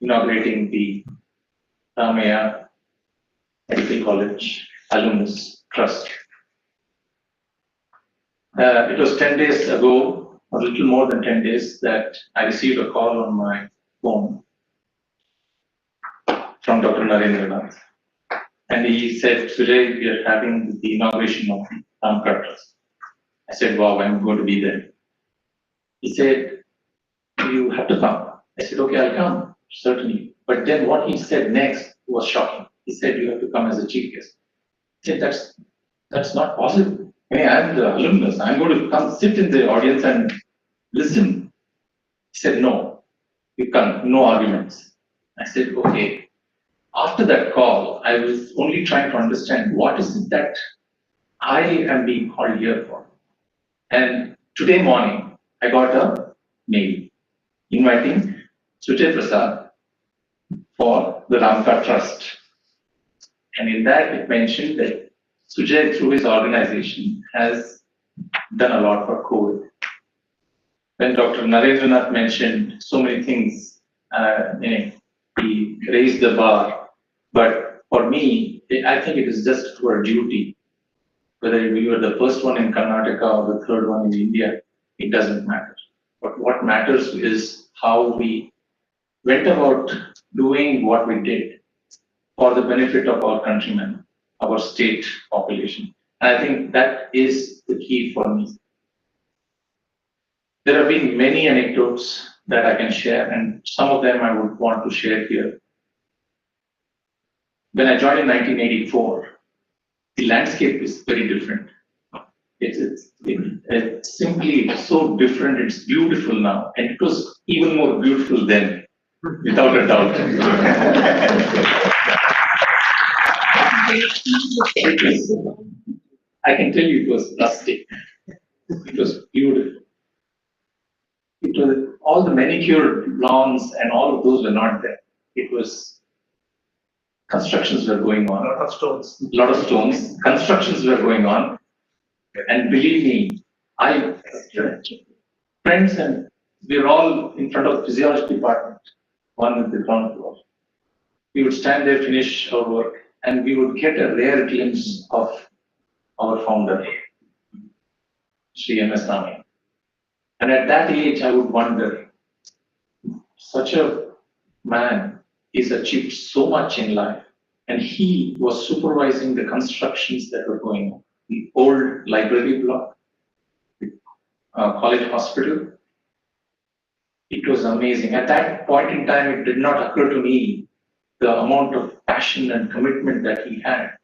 inaugurating the Ramaiah Medical College Alumnus Trust. It was 10 days ago, a little more than 10 days, that I received a call on my phone from Dr. Narendranath. And he said, "Today we are having the inauguration of the Ramaiah Trust." I said, "Wow, I'm going to be there." He said, "You have to come." I said, "Okay, I'll come, certainly." But then what he said next was shocking. He said, "You have to come as a chief guest." I said, that's not possible. I mean, I'm the alumnus. I'm going to come sit in the audience and listen. He said, "No, you can't, no arguments." I said, "Okay." After that call, I was only trying to understand what is it that I am being called here for. And today morning, I got a mail inviting Sujay Prasad for the Ramaiah Trust. And in that, it mentioned that Sujay, through his organization, has done a lot for COVID. When Dr. Narendranath mentioned so many things, he raised the bar. But for me, I think it is just for a duty. Whether we were the first one in Karnataka or the third one in India, it doesn't matter. But what matters is how we went about doing what we did for the benefit of our countrymen, our state population. And I think that is the key for me. There have been many anecdotes that I can share, and some of them I would want to share here. When I joined in 1984, the landscape is very different. It's simply so different. It's beautiful now, and it was even more beautiful then, without a doubt. I can tell you it was rustic. It was beautiful. It was all the manicured lawns and all of those were not there. It was constructions were going on. A lot of stones. Lot of stones, constructions were going on, and believe me, I, friends and we were all in front of the physiology department, one with the ground floor. We would stand there, finish our work, and we would get a rare glimpse of our founder, Sri M.S. Ramaiah. And at that age, I would wonder, such a man has achieved so much in life, and he was supervising the constructions that were going on. The old library block, the college hospital. It was amazing. At that point in time, it did not occur to me the amount of passion and commitment that he had.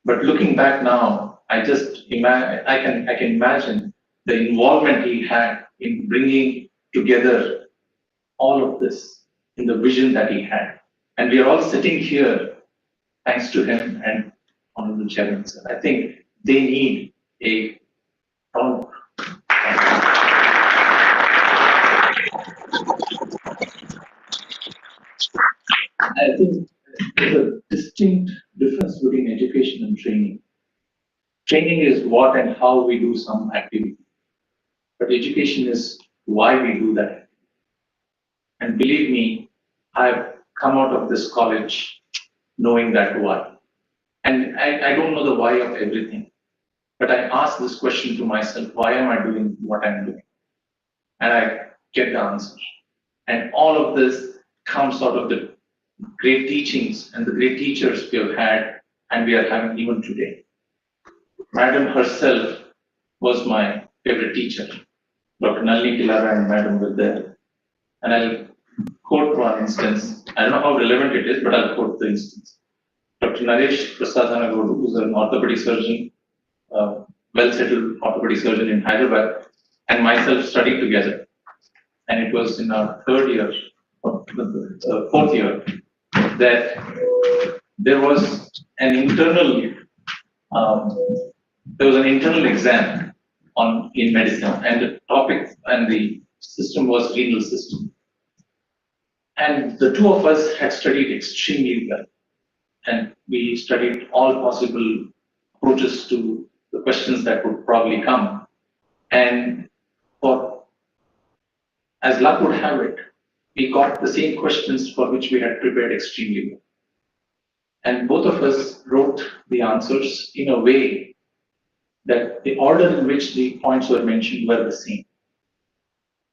But looking back now, I can imagine the involvement he had in bringing together all of this in the vision that he had. And we are all sitting here thanks to him and Honorable Chairman, sir. I think they need a round. I think there's a distinct difference between education and training. Training is what and how we do some activity, but education is why we do that. And believe me, I've come out of this college knowing that why. And I don't know the why of everything, but I ask this question to myself, why am I doing what I'm doing? And I get the answer. And all of this comes out of the great teachings and the great teachers we have had and we are having even today. Madam herself was my favorite teacher. Dr. Nalini Kilara and Madam were there. And I'll quote one instance. I don't know how relevant it is, but I'll quote the instance. Dr. Naresh Prasadhanagodu, who's an orthopedic surgeon, well-settled orthopedic surgeon in Hyderabad, and myself studied together. And it was in our fourth year, that there was an internal exam in medicine, and the topic and the system was renal system. And the two of us had studied extremely well, and we studied all possible approaches to the questions that would probably come. And as luck would have it, we got the same questions for which we had prepared extremely well. And both of us wrote the answers in a way that the order in which the points were mentioned were the same.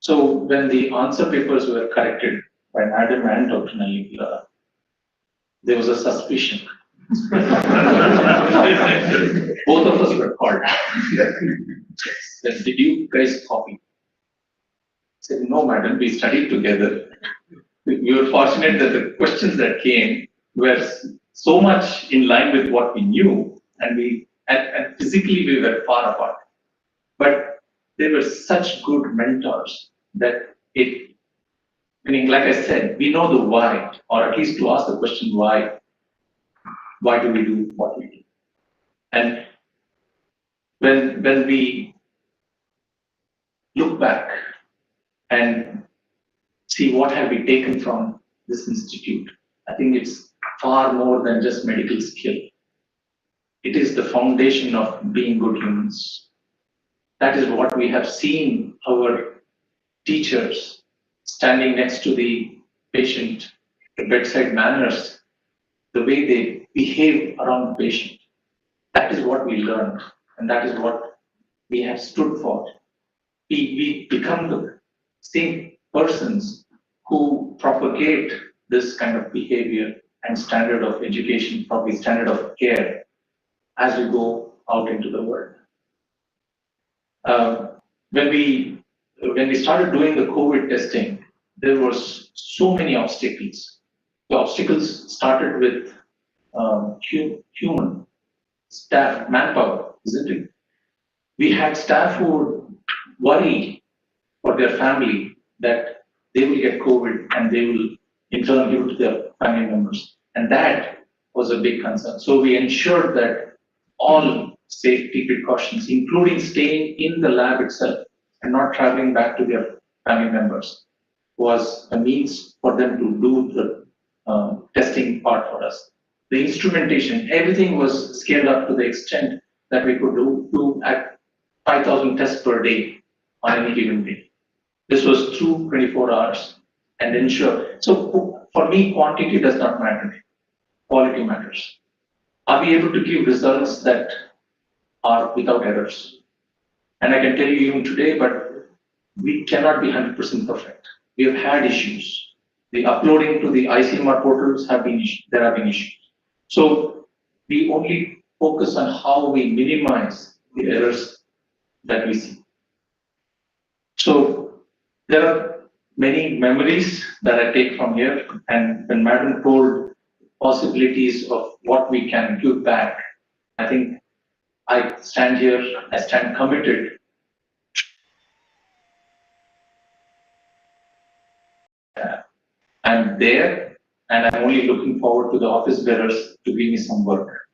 So when the answer papers were corrected by Madam and Dr. Nalini Kilara, there was a suspicion. Both of us were called. Said, did you guys copy? I said, no, madam, we studied together. We were fortunate that the questions that came were so much in line with what we knew, and physically we were far apart. But they were such good mentors that meaning, like I said, we know the why, or at least to ask the question why. Why do we do what we do? And when we look back and see what have we taken from this institute, I think it's far more than just medical skill. It is the foundation of being good humans. That is what we have seen our teachers standing next to the patient, the bedside manners, the way they behave around the patient. That is what we learned, and that is what we have stood for. We become the same persons who propagate this kind of behavior and standard of education, probably standard of care, as we go out into the world. When we started doing the COVID testing, there was so many obstacles. The obstacles started with human staff, manpower, isn't it? We had staff who would worry for their family that they will get COVID and they will in turn give it to their family members. And that was a big concern. So we ensured that all safety precautions, including staying in the lab itself and not traveling back to their family members, was a means for them to do the testing part for us. the instrumentation, everything was scaled up to the extent that we could do at 5,000 tests per day on any given day. This was through 24 hours and ensure. So for me, quantity does not matter. Quality matters. Are we able to give results that are without errors? And I can tell you even today, but we cannot be 100% perfect. We have had issues. The uploading to the ICMR portals have been issues. There have been issues. So we only focus on how we minimize the errors that we see. So there are many memories that I take from here, and when Madam told possibilities of what we can give back, I think I stand here, I stand committed. I'm there, and I'm only looking forward to the office bearers to give me some work.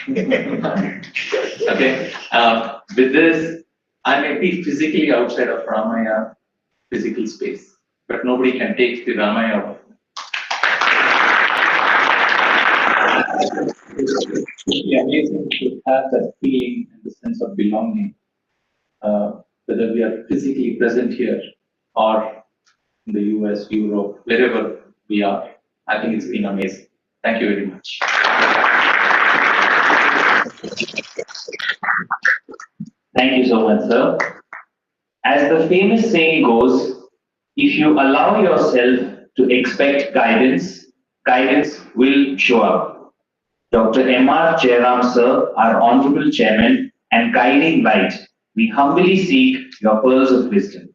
Okay, with this, I may be physically outside of Ramaiah physical space, but nobody can take the Ramaiah of me. It's amazing to have that feeling and the sense of belonging, whether we are physically present here or in the US, Europe, wherever we are. I think it's been amazing. Thank you very much. Thank you so much, sir. As the famous saying goes, if you allow yourself to expect guidance, guidance will show up. Dr. M.R. Jairam, sir, our Honorable Chairman and guiding light, we humbly seek your pearls of wisdom.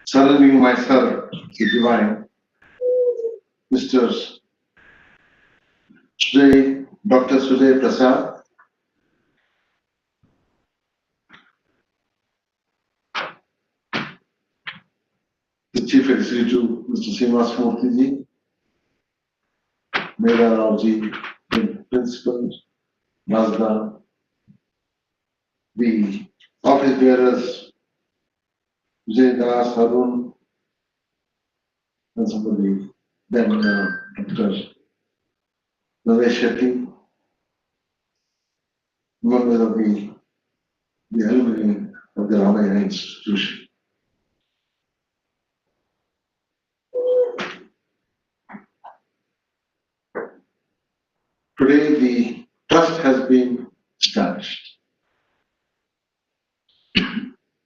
Surrendering myself to divine, Mr. Dr. Sujay Prasad, the Chief Executive, Mr. Srinivas Murthy, Mera Rauji, Principal, Mazda, the office bearers, Vijay Das, Harun, and somebody, then Dr. Naresh Shetty, members of the alumni of the Ramaiah institution. Today, the trust has been established.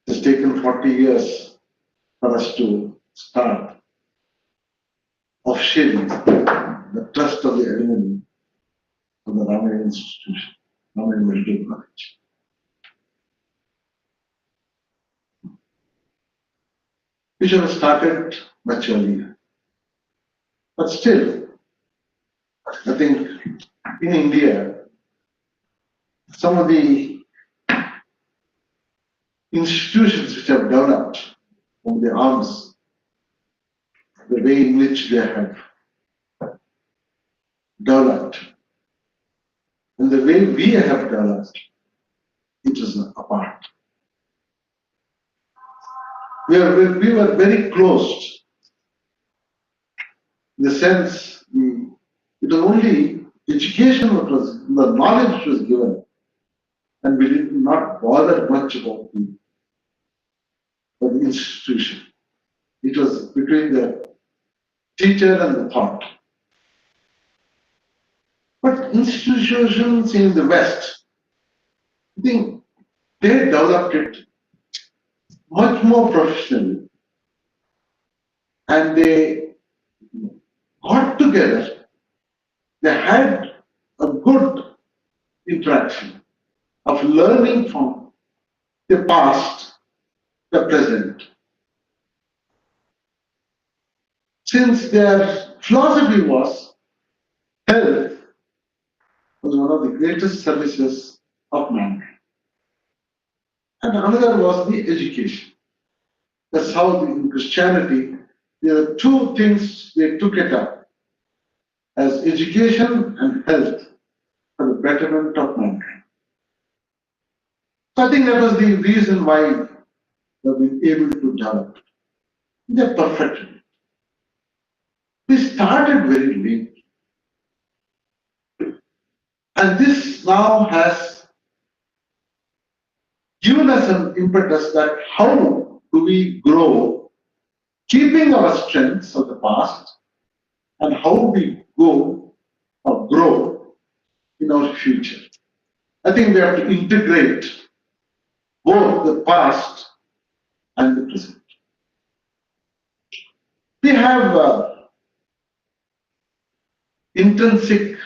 It's taken 40 years for us to start offshoring the trust of the alumni of the Ramaiah institution, Ramaiah Medical College. We should have started much earlier. But still, I think in India, some of the institutions which have developed over the arms, the way in which they have developed, and the way we have developed, it is apart. We were very closed, in the sense, it was only education that was, the knowledge was given, and we did not bother much about the institution. It was between the teacher and the thought. But institutions in the West, I think they developed it much more professionally, and they got together, they had a good interaction of learning from the past, the present. Since their philosophy was health was one of the greatest services of mankind. and another was the education. That's how in Christianity, there are two things they took it up as education and health for the betterment of mankind. So I think that was the reason why they've been able to develop. They're perfected. We started very late. And this now has given us an impetus that how do we grow, keeping our strengths of the past, and how we go or grow in our future. I think we have to integrate both the past and the present. We have intrinsic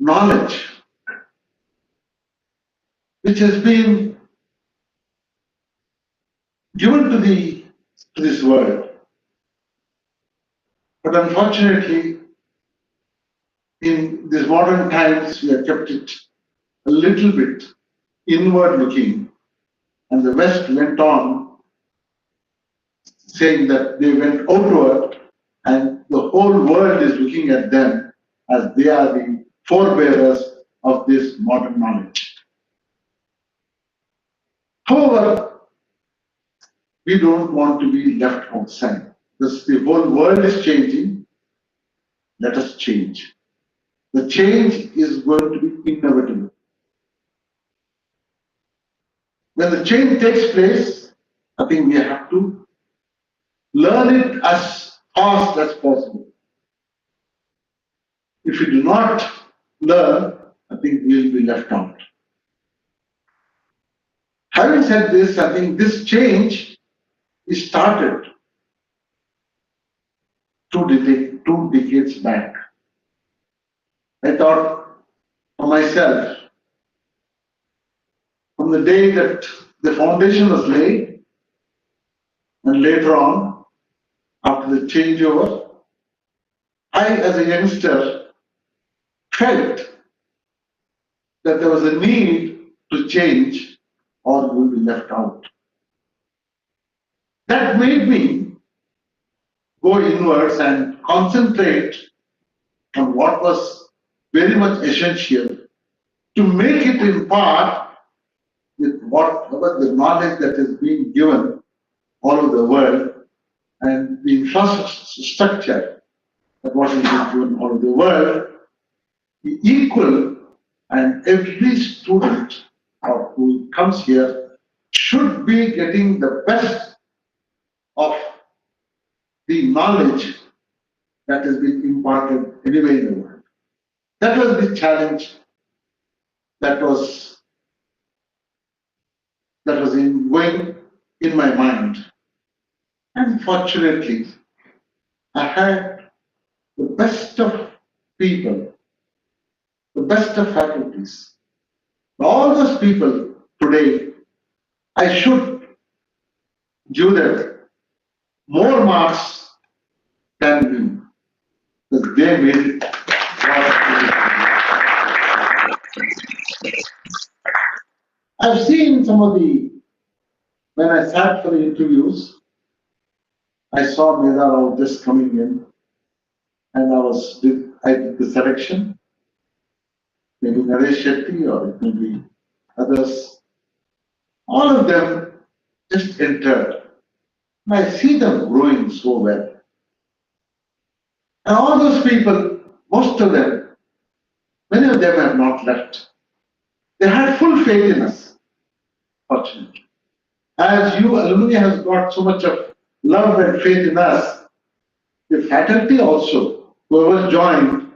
knowledge which has been given to this world. But unfortunately, in these modern times, we have kept it a little bit inward looking, and the West went on saying that they went outward, and the whole world is looking at them as they are the forebearers of this modern knowledge. However, we don't want to be left outside. Because the whole world is changing, let us change. The change is going to be inevitable. When the change takes place, I think we have to learn it as fast as possible. If we do not learn, I think we will be left out. Having said this, I think this change is started two decades back. I thought for myself, from the day that the foundation was laid, and later on, after the changeover, I, as a youngster, felt that there was a need to change or we will be left out. That made me go inwards and concentrate on what was very much essential to make it in part with whatever the knowledge that is being given all over the world and the infrastructure that was being given all over the world, be equal, and every student who comes here should be getting the best of the knowledge that has been imparted anywhere in the world. That was the challenge that was going in my mind. And fortunately, I had the best of people, the best of faculties. All those people today, I should give them more marks than me, because they made it. I've seen some of when I sat for the interviews, I saw Meda Rao just coming in, and I did the selection. Maybe Naresh Shetty or it may be others. All of them just entered. And I see them growing so well. And all those people, most of them, many of them have not left. They had full faith in us, fortunately. As you alumni has got so much of love and faith in us, the faculty also, whoever joined,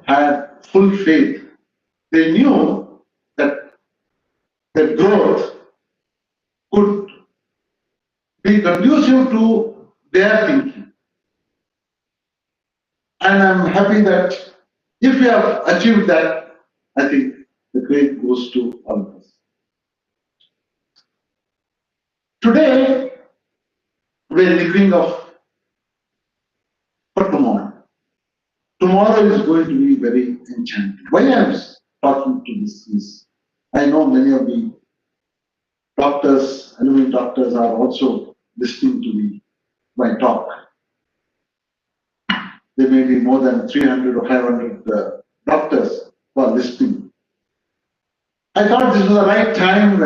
had full faith. They knew that the growth could be conducive to their thinking. And I'm happy that if we have achieved that, I think the credit goes to all of us. Today, we're thinking of for tomorrow. Tomorrow is going to be very enchanting. Why I'm talking to this is I know many of the doctors, alumni doctors are also listening to my talk. There may be more than 300 or 500 doctors who are listening. I thought this was the right time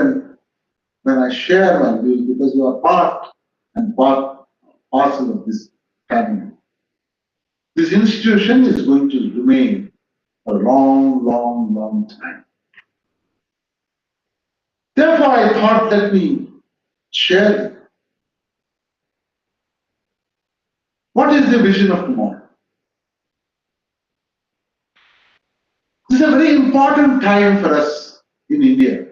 when I share my views because you are part and parcel of this family. This institution is going to remain a long, long, long time. Therefore, I thought, let me share what is the vision of tomorrow. This is a very important time for us in India.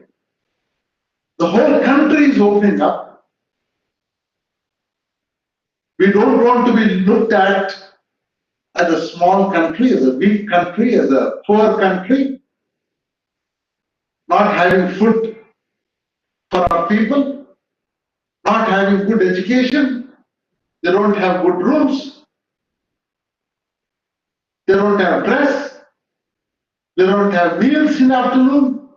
The whole country is opening up. We don't want to be looked at as a small country, as a weak country, as a poor country, not having food for our people, not having good education, they don't have good rooms, they don't have dress, they don't have meals in the afternoon.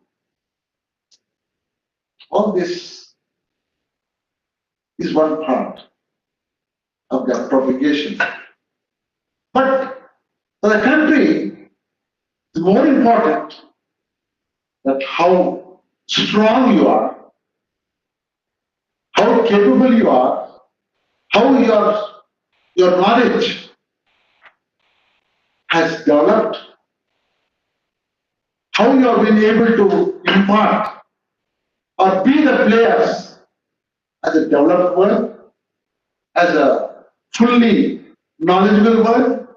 All this is one part of their propagation. But for the country, it's more important that how strong you are, how capable you are, how your knowledge has developed, how you have been able to impart or be the players as a developed world, as a fully knowledgeable world.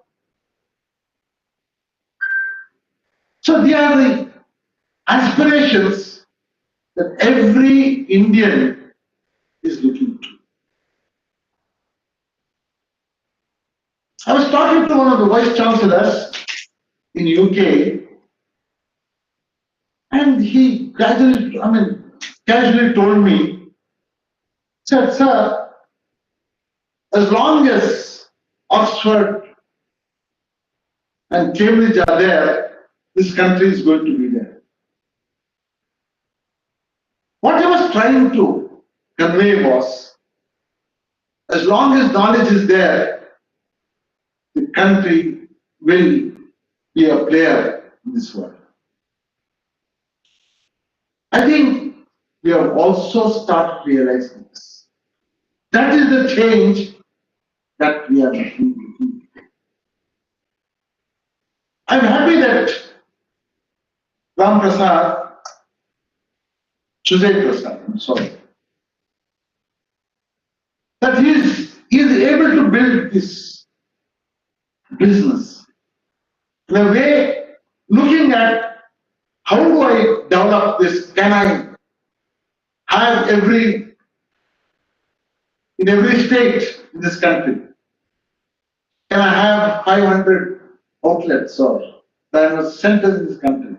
So they are the aspirations that every Indian is looking to. I was talking to one of the vice chancellors in UK, and he casually told me, said, sir, as long as Oxford and Cambridge are there, this country is going to be there. What I was trying to convey was, as long as knowledge is there, the country will be a player in this world. I think we have also started realizing this. That is the change that we are making. I'm happy that Ram Prasad, Sujay Prasad, I'm sorry, that he is able to build this business in a way, looking at how do I develop this? Can I have in every state in this country? Can I have 500 outlets or centers in this country?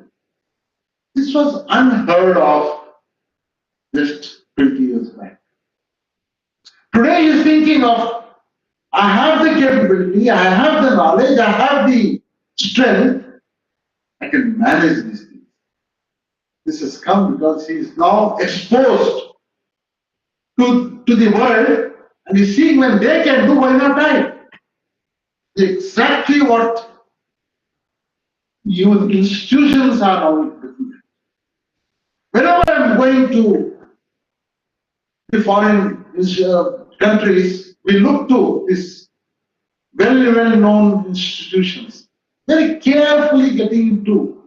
This was unheard of just 20 years back. Today he is thinking of, I have the capability, I have the knowledge, I have the strength, I can manage these things. This has come because he is now exposed to the world and he's seeing when they can do, why not I? Exactly what your institutions are now looking at. Whenever I'm going to the foreign countries, we look to these well-known institutions, very carefully getting into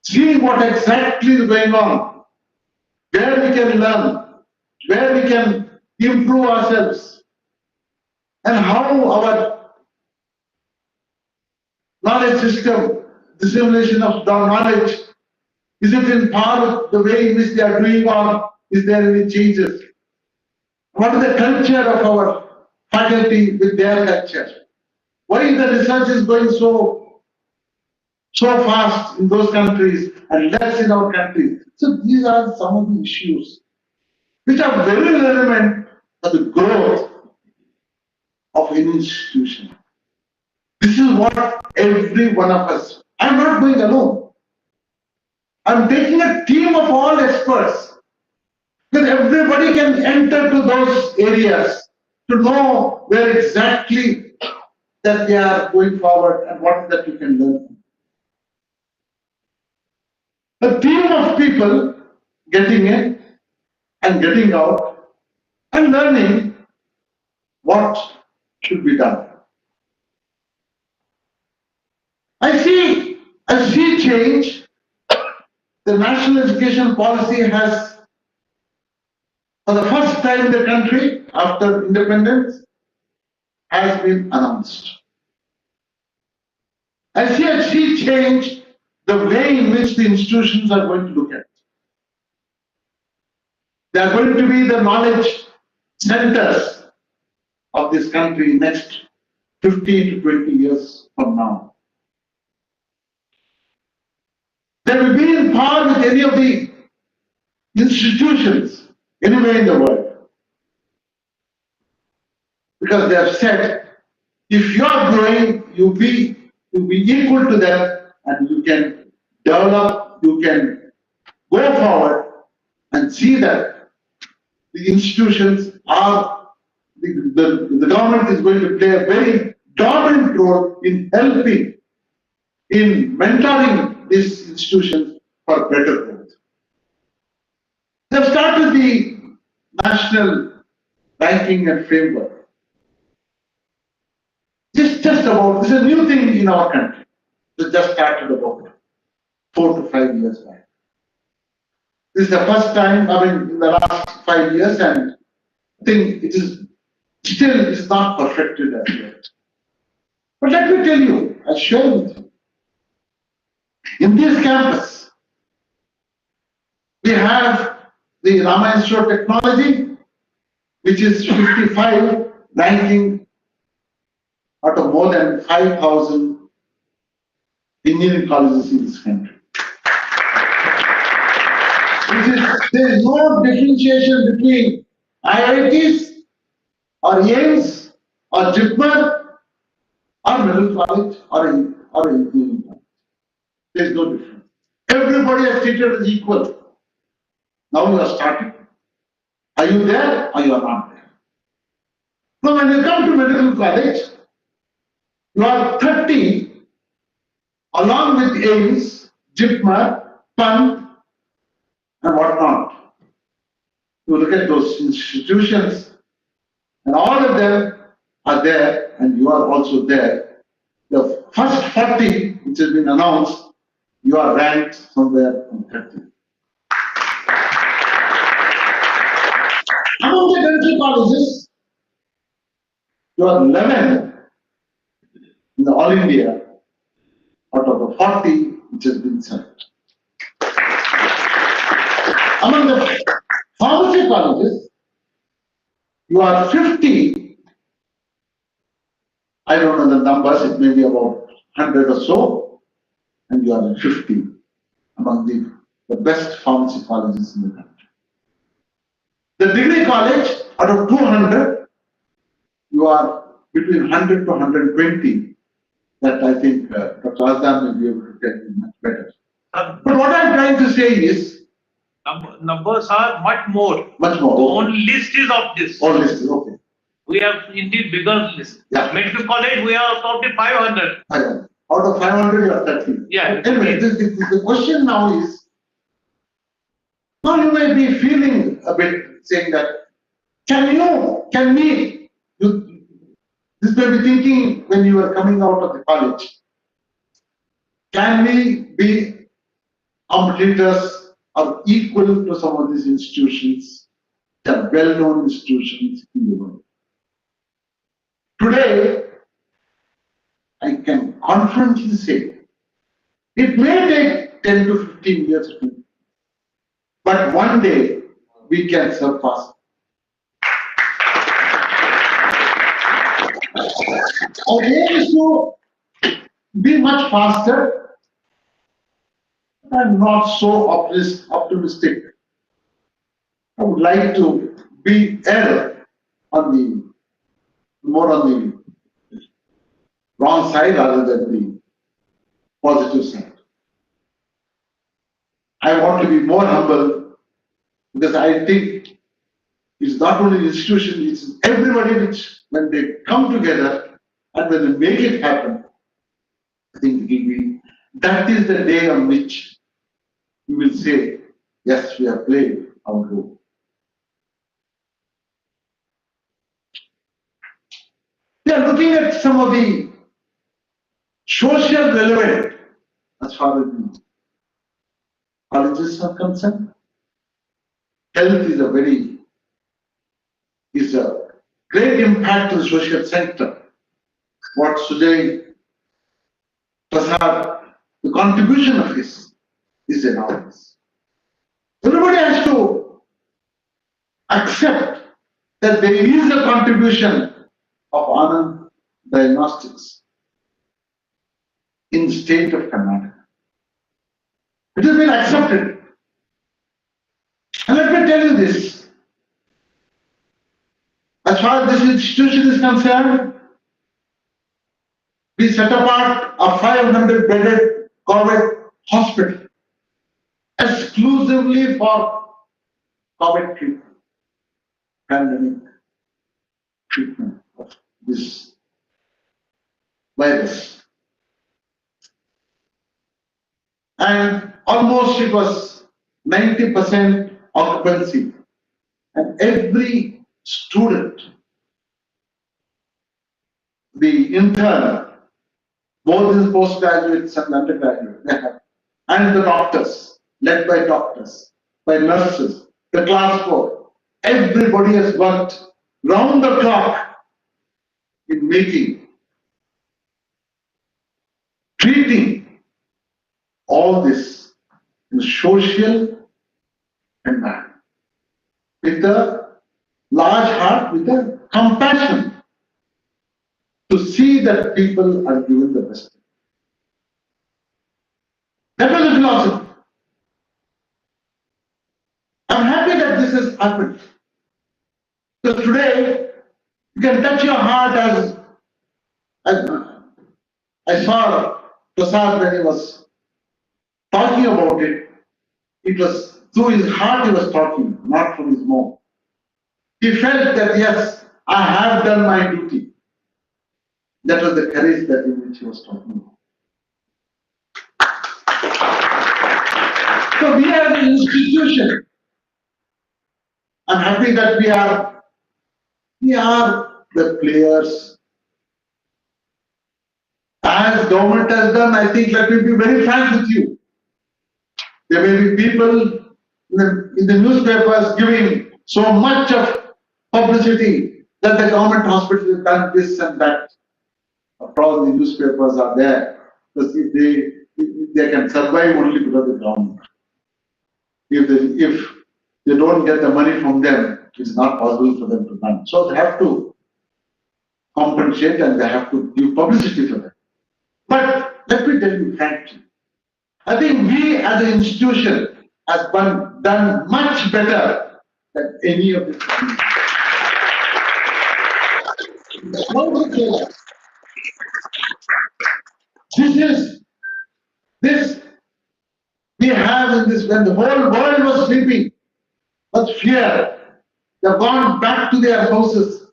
seeing what exactly is going on, where we can learn, where we can improve ourselves, and how our knowledge system, dissemination of the knowledge, is it in par with the way in which they are doing, or is there any changes? What is the culture of our faculty with their culture? Why the research is going so fast in those countries and less in our country? So these are some of the issues which are very relevant for the growth of an institution. This is what every one of us, I'm not going alone. I'm taking a team of all experts, that everybody can enter to those areas to know where exactly that they are going forward and what that you can learn. A team of people getting in and getting out and learning what should be done. I see change. The national education policy has, for the first time in the country after independence, has been announced. I see change the way in which the institutions are going to look at it. They are going to be the knowledge centers of this country next 15 to 20 years from now. They will be in par with any of the institutions anywhere in the world. Because they have said, if you are growing, you'll be equal to them and you can develop, you can go forward and see that the institutions are, the government is going to play a very dominant role in helping, in mentoring these institutions for better growth. They have started the national ranking and framework. Just about, this is a new thing in our country. It just started about 4 to 5 years back. This is the first time, in the last 5 years, and I think it is still, it's not perfected as yet. But let me tell you, I'll share with you. In this campus, we have the Ramaiah Institute of Technology, which is 55, ranking out of more than 5,000 engineering colleges in this country. There is no differentiation between IITs or AIMS or JIPMER or middle college or engineering college. There is no difference. Everybody is treated as equal. Now you are starting. Are you there or you are not there? Now when you come to medical college, you are 30 along with AIMS, JIPMER, PUN and whatnot. You look at those institutions and all of them are there and you are also there. The first 40 which has been announced, you are ranked somewhere on 30. Among the dental colleges, you are 11 in the All India out of the 40 which has been selected. Among the pharmacy colleges, you are 50. I don't know the numbers, it may be about 100 or so, and you are 50 among the best pharmacy colleges in the country. The degree college, out of 200, you are between 100 to 120. That I think Dr. Azdan will be able to tell you much better. But what I'm trying to say is, numbers are much more. Much more. The only list is of this. All list is okay. We have indeed bigger list. Yeah. Medical college, we are probably 500. Out of 500, you are 30. Yeah. Anyway, the question now is, now you may be feeling a bit saying that, this may be thinking when you are coming out of the college, can we be competitors or equal to some of these institutions, the well-known institutions in the world? Today, I can confidently say, it may take 10 to 15 years, but one day we can surpass. Our aim is to be much faster. I'm not so optimistic. I would like to be more on the wrong side rather than the positive side. I want to be more humble because I think it's not only the institution, it's everybody which, when they come together and when they make it happen, I think it will be, that is the day on which we will say, yes, we have played our role. We are looking at some of the social relevant as far as the colleges are concerned. Health is a great impact to the social sector. What Sujay Prasad, the contribution of his is enormous. Everybody has to accept that there is a contribution of Anand Diagnostics in the state of Karnataka. It has been accepted. And let me tell you this. As far as this institution is concerned, we set apart a 500-bedded COVID hospital exclusively for COVID treatment, pandemic treatment of this virus. And almost it was 90% occupancy. And every student, the intern, both in postgraduates and undergraduates, and the doctors, led by doctors, by nurses, the class 4, everybody has worked round the clock in making, treating all this in a social environment with a large heart, with a compassion to see that people are given the best. That was the philosophy. I'm happy that this has happened. So today, you can touch your heart as I saw Prasad when he was talking about it. It was through his heart he was talking, not from his mouth. He felt that yes, I have done my duty. That was the courage that in which he was talking about. So we as an institution, I'm happy that we are the players. As government has done, I think, let me be very frank with you. There may be people in the newspapers giving so much of publicity that the government hospital has done this and that. After all, the newspapers are there because they can survive only because of the government. If they don't get the money from them, it's not possible for them to run. So they have to compensate and they have to give publicity for them. But let me tell you frankly, I think we as an institution has done much better than any of the this we have in this, when the whole world was sleeping, but fear, they've gone back to their houses,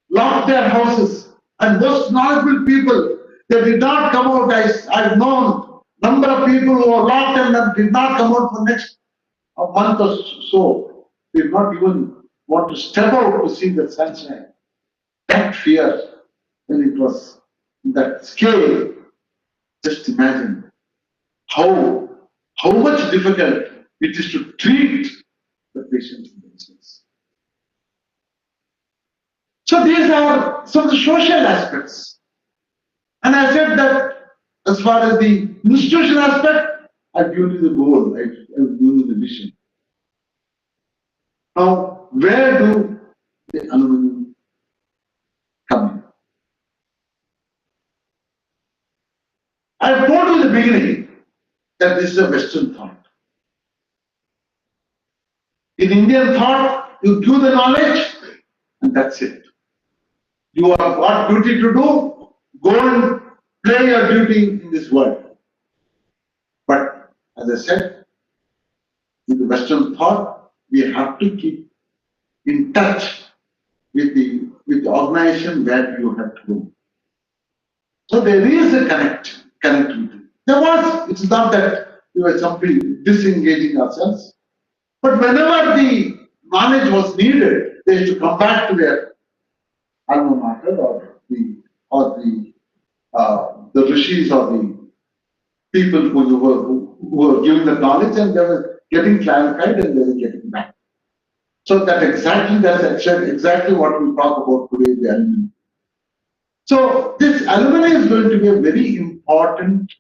locked their houses, and most knowledgeable people, they did not come out. I've known number of people who are locked and did not come out for next a month or so. They did not even want to step out to see the sunshine. That fear, when it was in that scale, just imagine how much difficult it is to treat the patients themselves. So these are some of the social aspects. And I said that as far as the institutional aspect, I've given you the goal, I've given you the vision. Now, where do the alumni come in? I told you in the beginning that this is a Western thought. In Indian thought, you give the knowledge and that's it. You have got duty to do, go and play your duty in this world. But as I said, Western thought, we have to keep in touch with the organization where you have to go. So there is a connectivity. There was, it's not that we were simply disengaging ourselves, but whenever the knowledge was needed, they used to come back to their alma mater the rishis or the people who were giving the knowledge, and they were getting clarified and they were getting back. So that's exactly what we talk about today, the alumni. So this alumni is going to be a very important,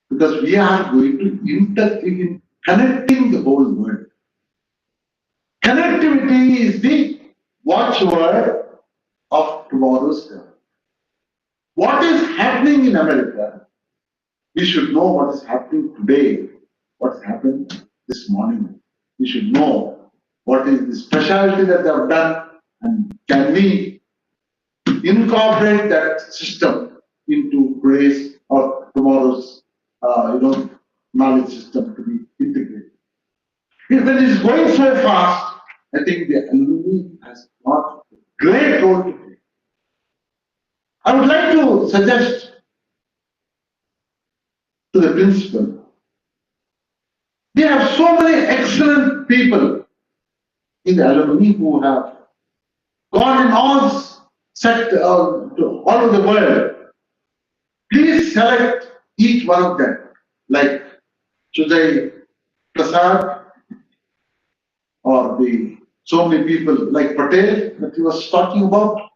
because we are going to in connecting the whole world. Connectivity is the watchword of tomorrow's world. What is happening in America, we should know what is happening today, what happened this morning. We should know what is the specialty that they have done, and can we incorporate that system into today's or tomorrow's knowledge system to be integrated. When it is going so fast, I think the alumni has got a great role to play. I would like to suggest to the principal, we have so many excellent people in the alumni who have gone in all over the world. Please select each one of them, like Sujay Prasad, or so many people like Patel that he was talking about,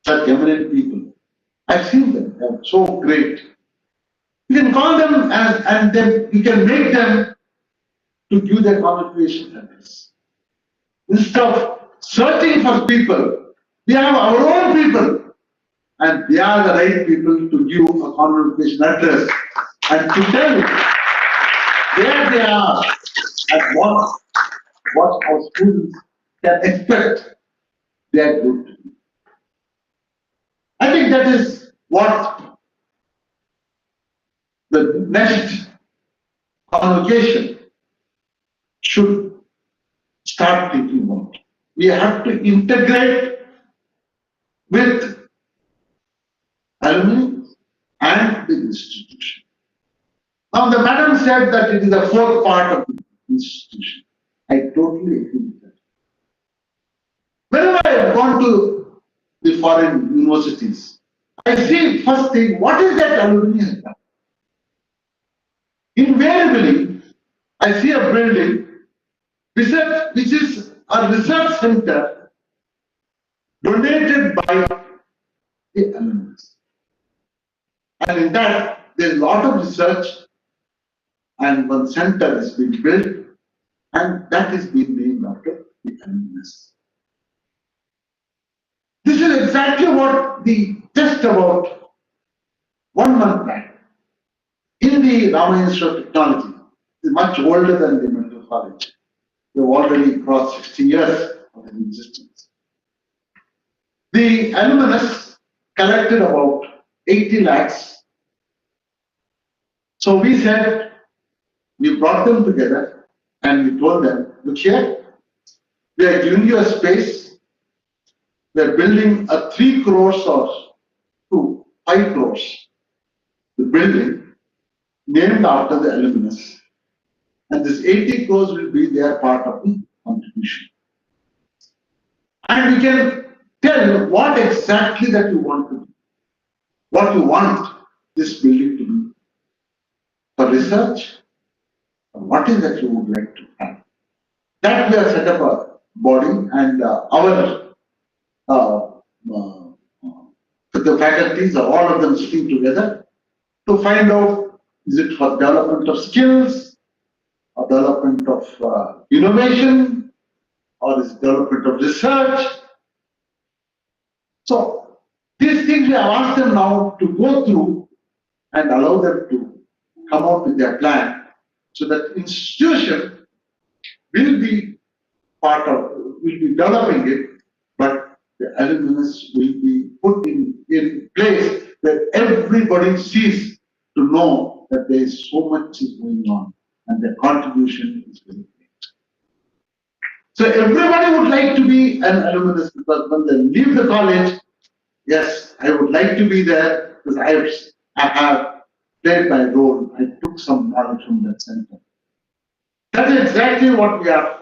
such eminent people. I've seen them, they are so great. You can call them and then you can make them to give their contribution address. Instead of searching for people, we have our own people, and they are the right people to give a contribution address and to tell where they are and what our students can expect they are good to do. I think that is what the next convocation should start thinking about. We have to integrate with alumni and the institution. Now the madam said that it is the fourth part of the institution. I totally agree with that. Whenever I have gone to the foreign universities, I see first thing, what is that alumni has done? Invariably, I see a building which is a research center donated by the alumni. And in that, there is a lot of research, and one center is being built, and that is being named after the alumni. This is exactly what just about 1 month back, in the Ramaiah Institute of Technology, is much older than the medical college. They've already crossed 60 years of existence. The alumnus collected about 80 lakhs. So we said, we brought them together and we told them, look here, we are giving you a space. We are building a 3 crores or to 5 crores. The building named after the alumnus. And this 80 crores will be their part of the contribution. And we can tell what exactly that you want to do. What you want this building to be. For research, or what is that you would like to have. That we have set up a body, and the faculties are all of them sitting together to find out, is it for development of skills, or development of innovation, or is it development of research. So these things we have asked them now to go through and allow them to come out with their plan, so that institution will be will be developing it, but the alumnus will be put in place where everybody sees to know that there is so much is going on and their contribution is very great. So everybody would like to be an alumnus because when they leave the college, yes, I would like to be there because I have played my role. I took some knowledge from that center. That is exactly what we are.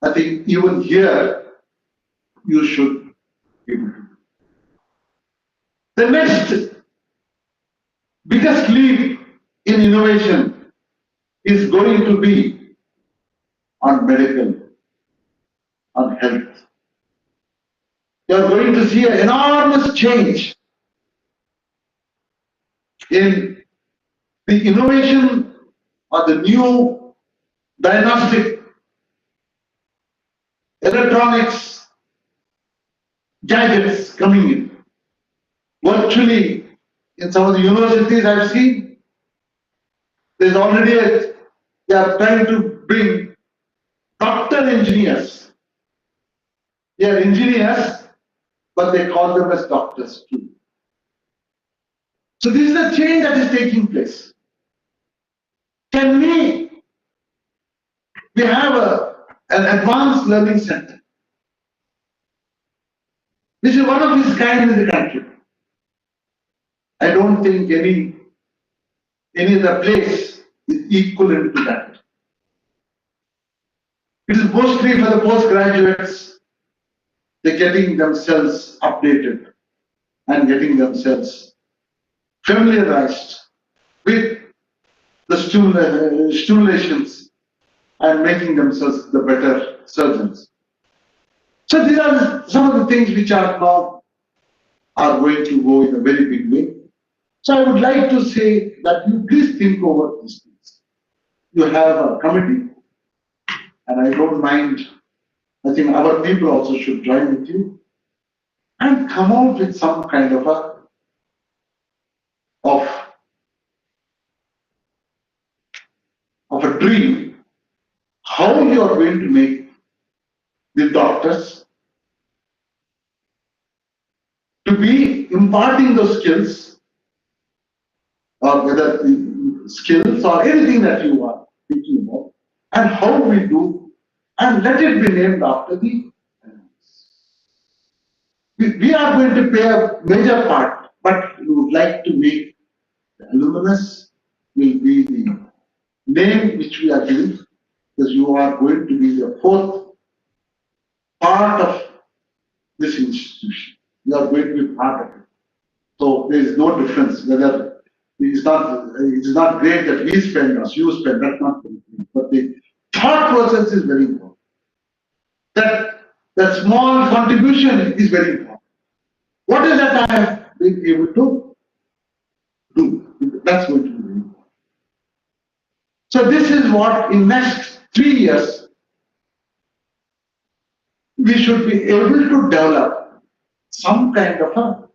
I think even here, you should be able to do. The next biggest leap in innovation is going to be on medical, on health. You are going to see an enormous change in the innovation or the new diagnostic electronics gadgets coming in. Virtually, in some of the universities I've seen, there's already they are trying to bring doctor engineers. They are engineers, but they call them as doctors too. So this is a change that is taking place. Can we have an advanced learning center? This is one of its kind in the country. I don't think any other place is equivalent to that. It is mostly for the postgraduates. They're getting themselves updated and getting themselves familiarized with the stimulations and making themselves the better surgeons. So these are some of the things which are now are going to go in a very big way. So I would like to say that you please think over these things. You have a committee, and I don't mind. I think our people also should join with you and come out with some kind of a dream how you are going to make the doctors to be imparting those skills, or whether the skills or anything that you are thinking about, and how we do, and let it be named after the alumnus. We are going to play a major part, but we would like to make the alumnus will be the name which we are giving, because you are going to be the fourth part of this institution. You are going to be part of it. So there is no difference whether it is not great that we spend or you spend, that's not the thing. But the thought process is very important. That small contribution is very important. What is that I have been able to do? That's going to be very important. So this is what in next 3 years we should be able to develop some kind of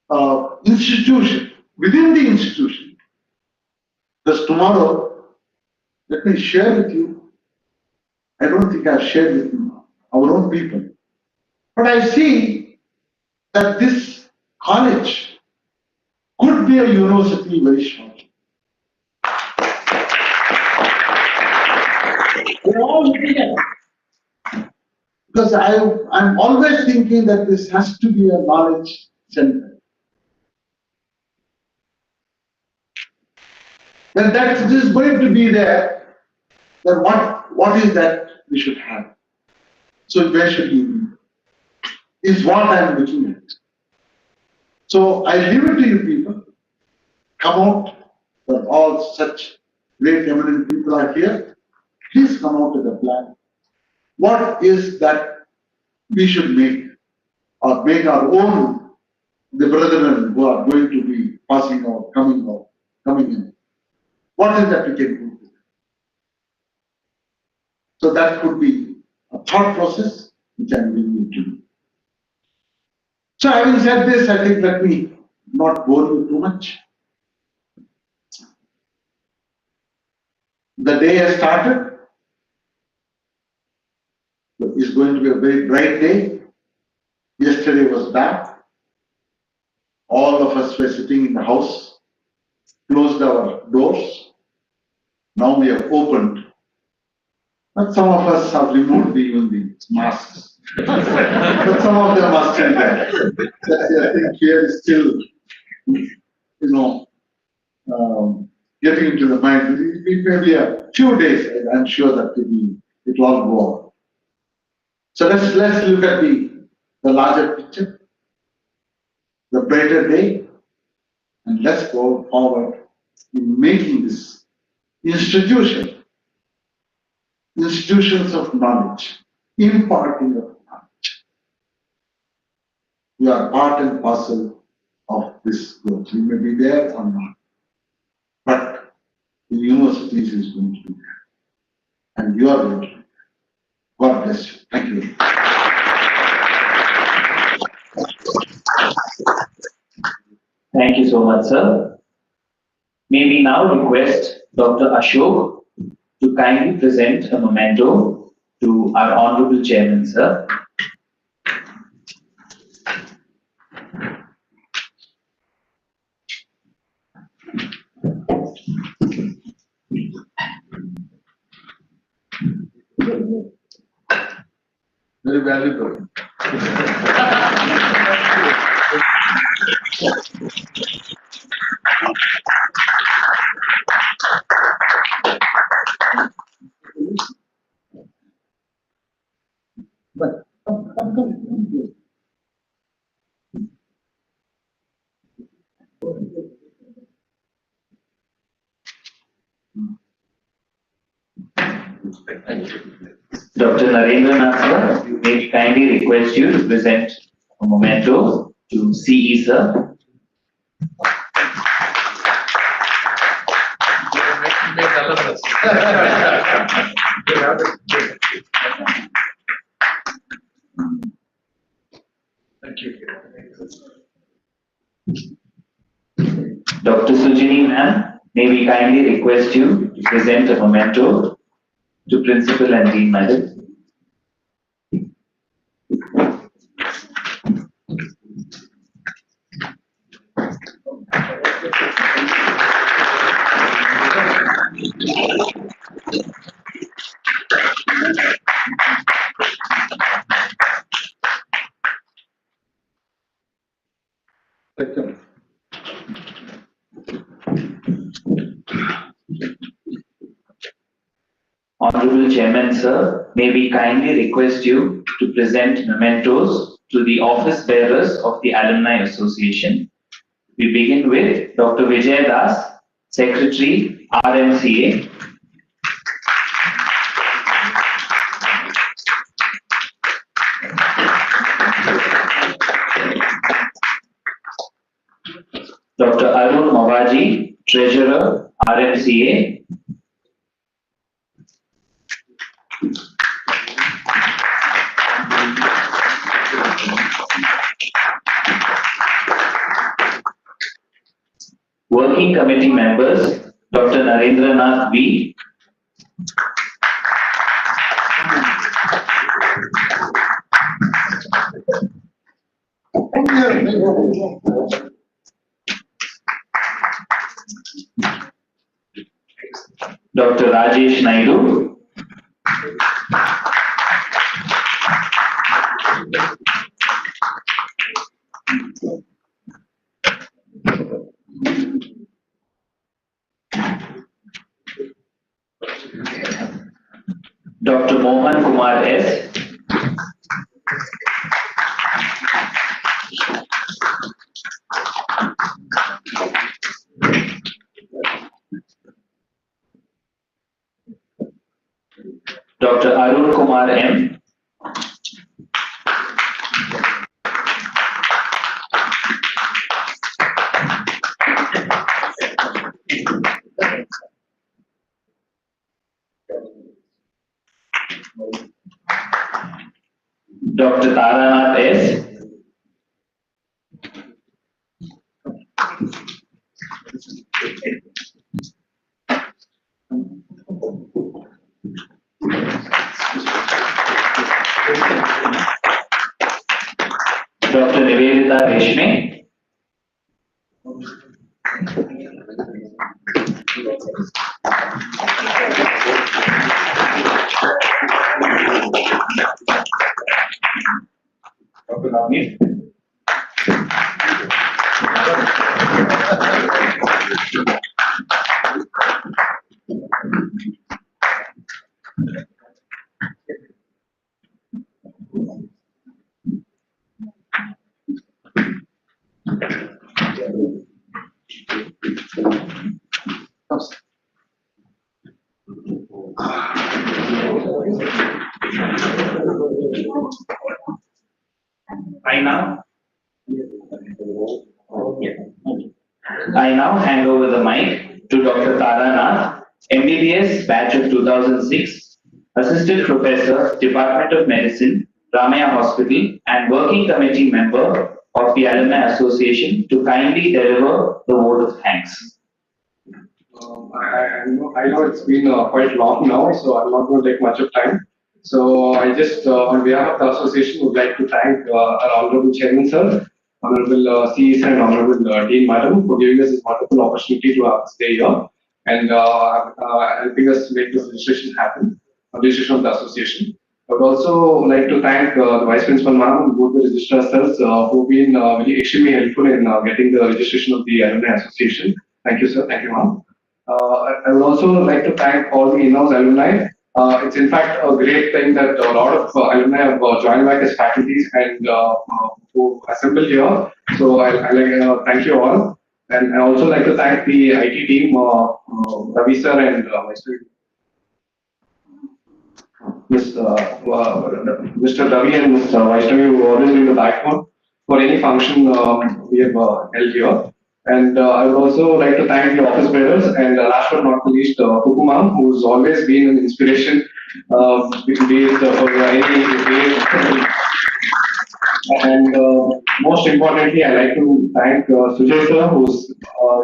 a institution within the institution. Because tomorrow, let me share with you, I don't think I've shared with you, our own people. But I see that this college could be a university very shortly. We're all looking at it. Because I'm always thinking that this has to be a knowledge center. Then that is going to be there, then what is that we should have? So where should we be? Is what I am looking at. So I leave it to you people. Come out, all such great eminent people are here. Please come out with a plan. What is that we should make, or make our own, the brethren who are going to be passing out, coming in. What is that we can do? So that could be a thought process which I am leaving you to do. So having said this, I think let me not bore you too much. The day has started. It's going to be a very bright day. Yesterday was bad. All of us were sitting in the house, closed our doors, now we have opened. But some of us have removed even the masks. But some of them are still there. I think here is still, getting into the mind. It may be a few days, and I'm sure that it will all go on. So let's look at the larger picture, the brighter day, and let's go forward in making this institutions of knowledge, imparting of knowledge. We are part and parcel of this growth. We may be there or not, but the universities is going to be there, and you are going to be there. God bless you. Thank you. Thank you so much, sir. May we now request Dr. Ashok to kindly present a memento to our Honorable Chairman, sir. Very valuable. Dr. Narendranath, sir, may we kindly request you to present a memento to CE, sir. Thank you. Dr. Sujini, ma'am, may we kindly request you to present a memento to Principal and Dean, madam. Welcome. Honorable Chairman, sir, may we kindly request you to present mementos to the office bearers of the Alumni Association. We begin with Dr. Vijay Das, Secretary, RMCA. Dr. Arun Mawaji, Treasurer, RMCA. Working Committee members, Dr. Narendranath V. Dr. Rajesh Naidu. Dr. Mohan Kumar S. Dr. Arun Kumar M. Dr. Taranath S. Dr. Nivedita Reshme. I now hand over the mic to Dr. Tara Nath, MBBS batch of 2006, Assistant Professor, Department of Medicine, Ramaiah Hospital, and Working Committee member of the Alumni Association to kindly deliver the vote of thanks. I know it's been quite long now, so I'm not going to take much of time. So I just, on behalf of the association, would like to thank our Honorable Chairman Sir, Honorable CE Sir, and Honorable Dean Madam for giving us this wonderful opportunity to have stay here and helping us make this registration happen, registration of the association. I would also like to thank the Vice Principal Ma'am, both the registrars who've been very extremely helpful in getting the registration of the Alumni Association. Thank you, sir. Thank you, ma'am. I would also like to thank all the in-house alumni. It's in fact a great thing that a lot of alumni have joined back as faculties and who assembled here. So I like thank you all, and I also like to thank the IT team, Ravi sir and Mr. Ravi and Mr. Vaishnavi, who always been the backbone for any function we have held here. And I would also like to thank the office bearers and last but not least, Kuku Ma'am, who's always been an inspiration, be it for any. And most importantly, I like to thank Sujay sir, who's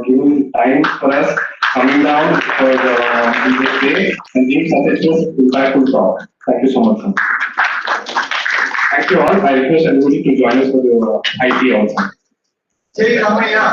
given time for us, coming down for this day and giving such a impactful talk. Thank you so much, sir. Thank you all. I request everybody to join us for the IT also. Jai Ramaiah.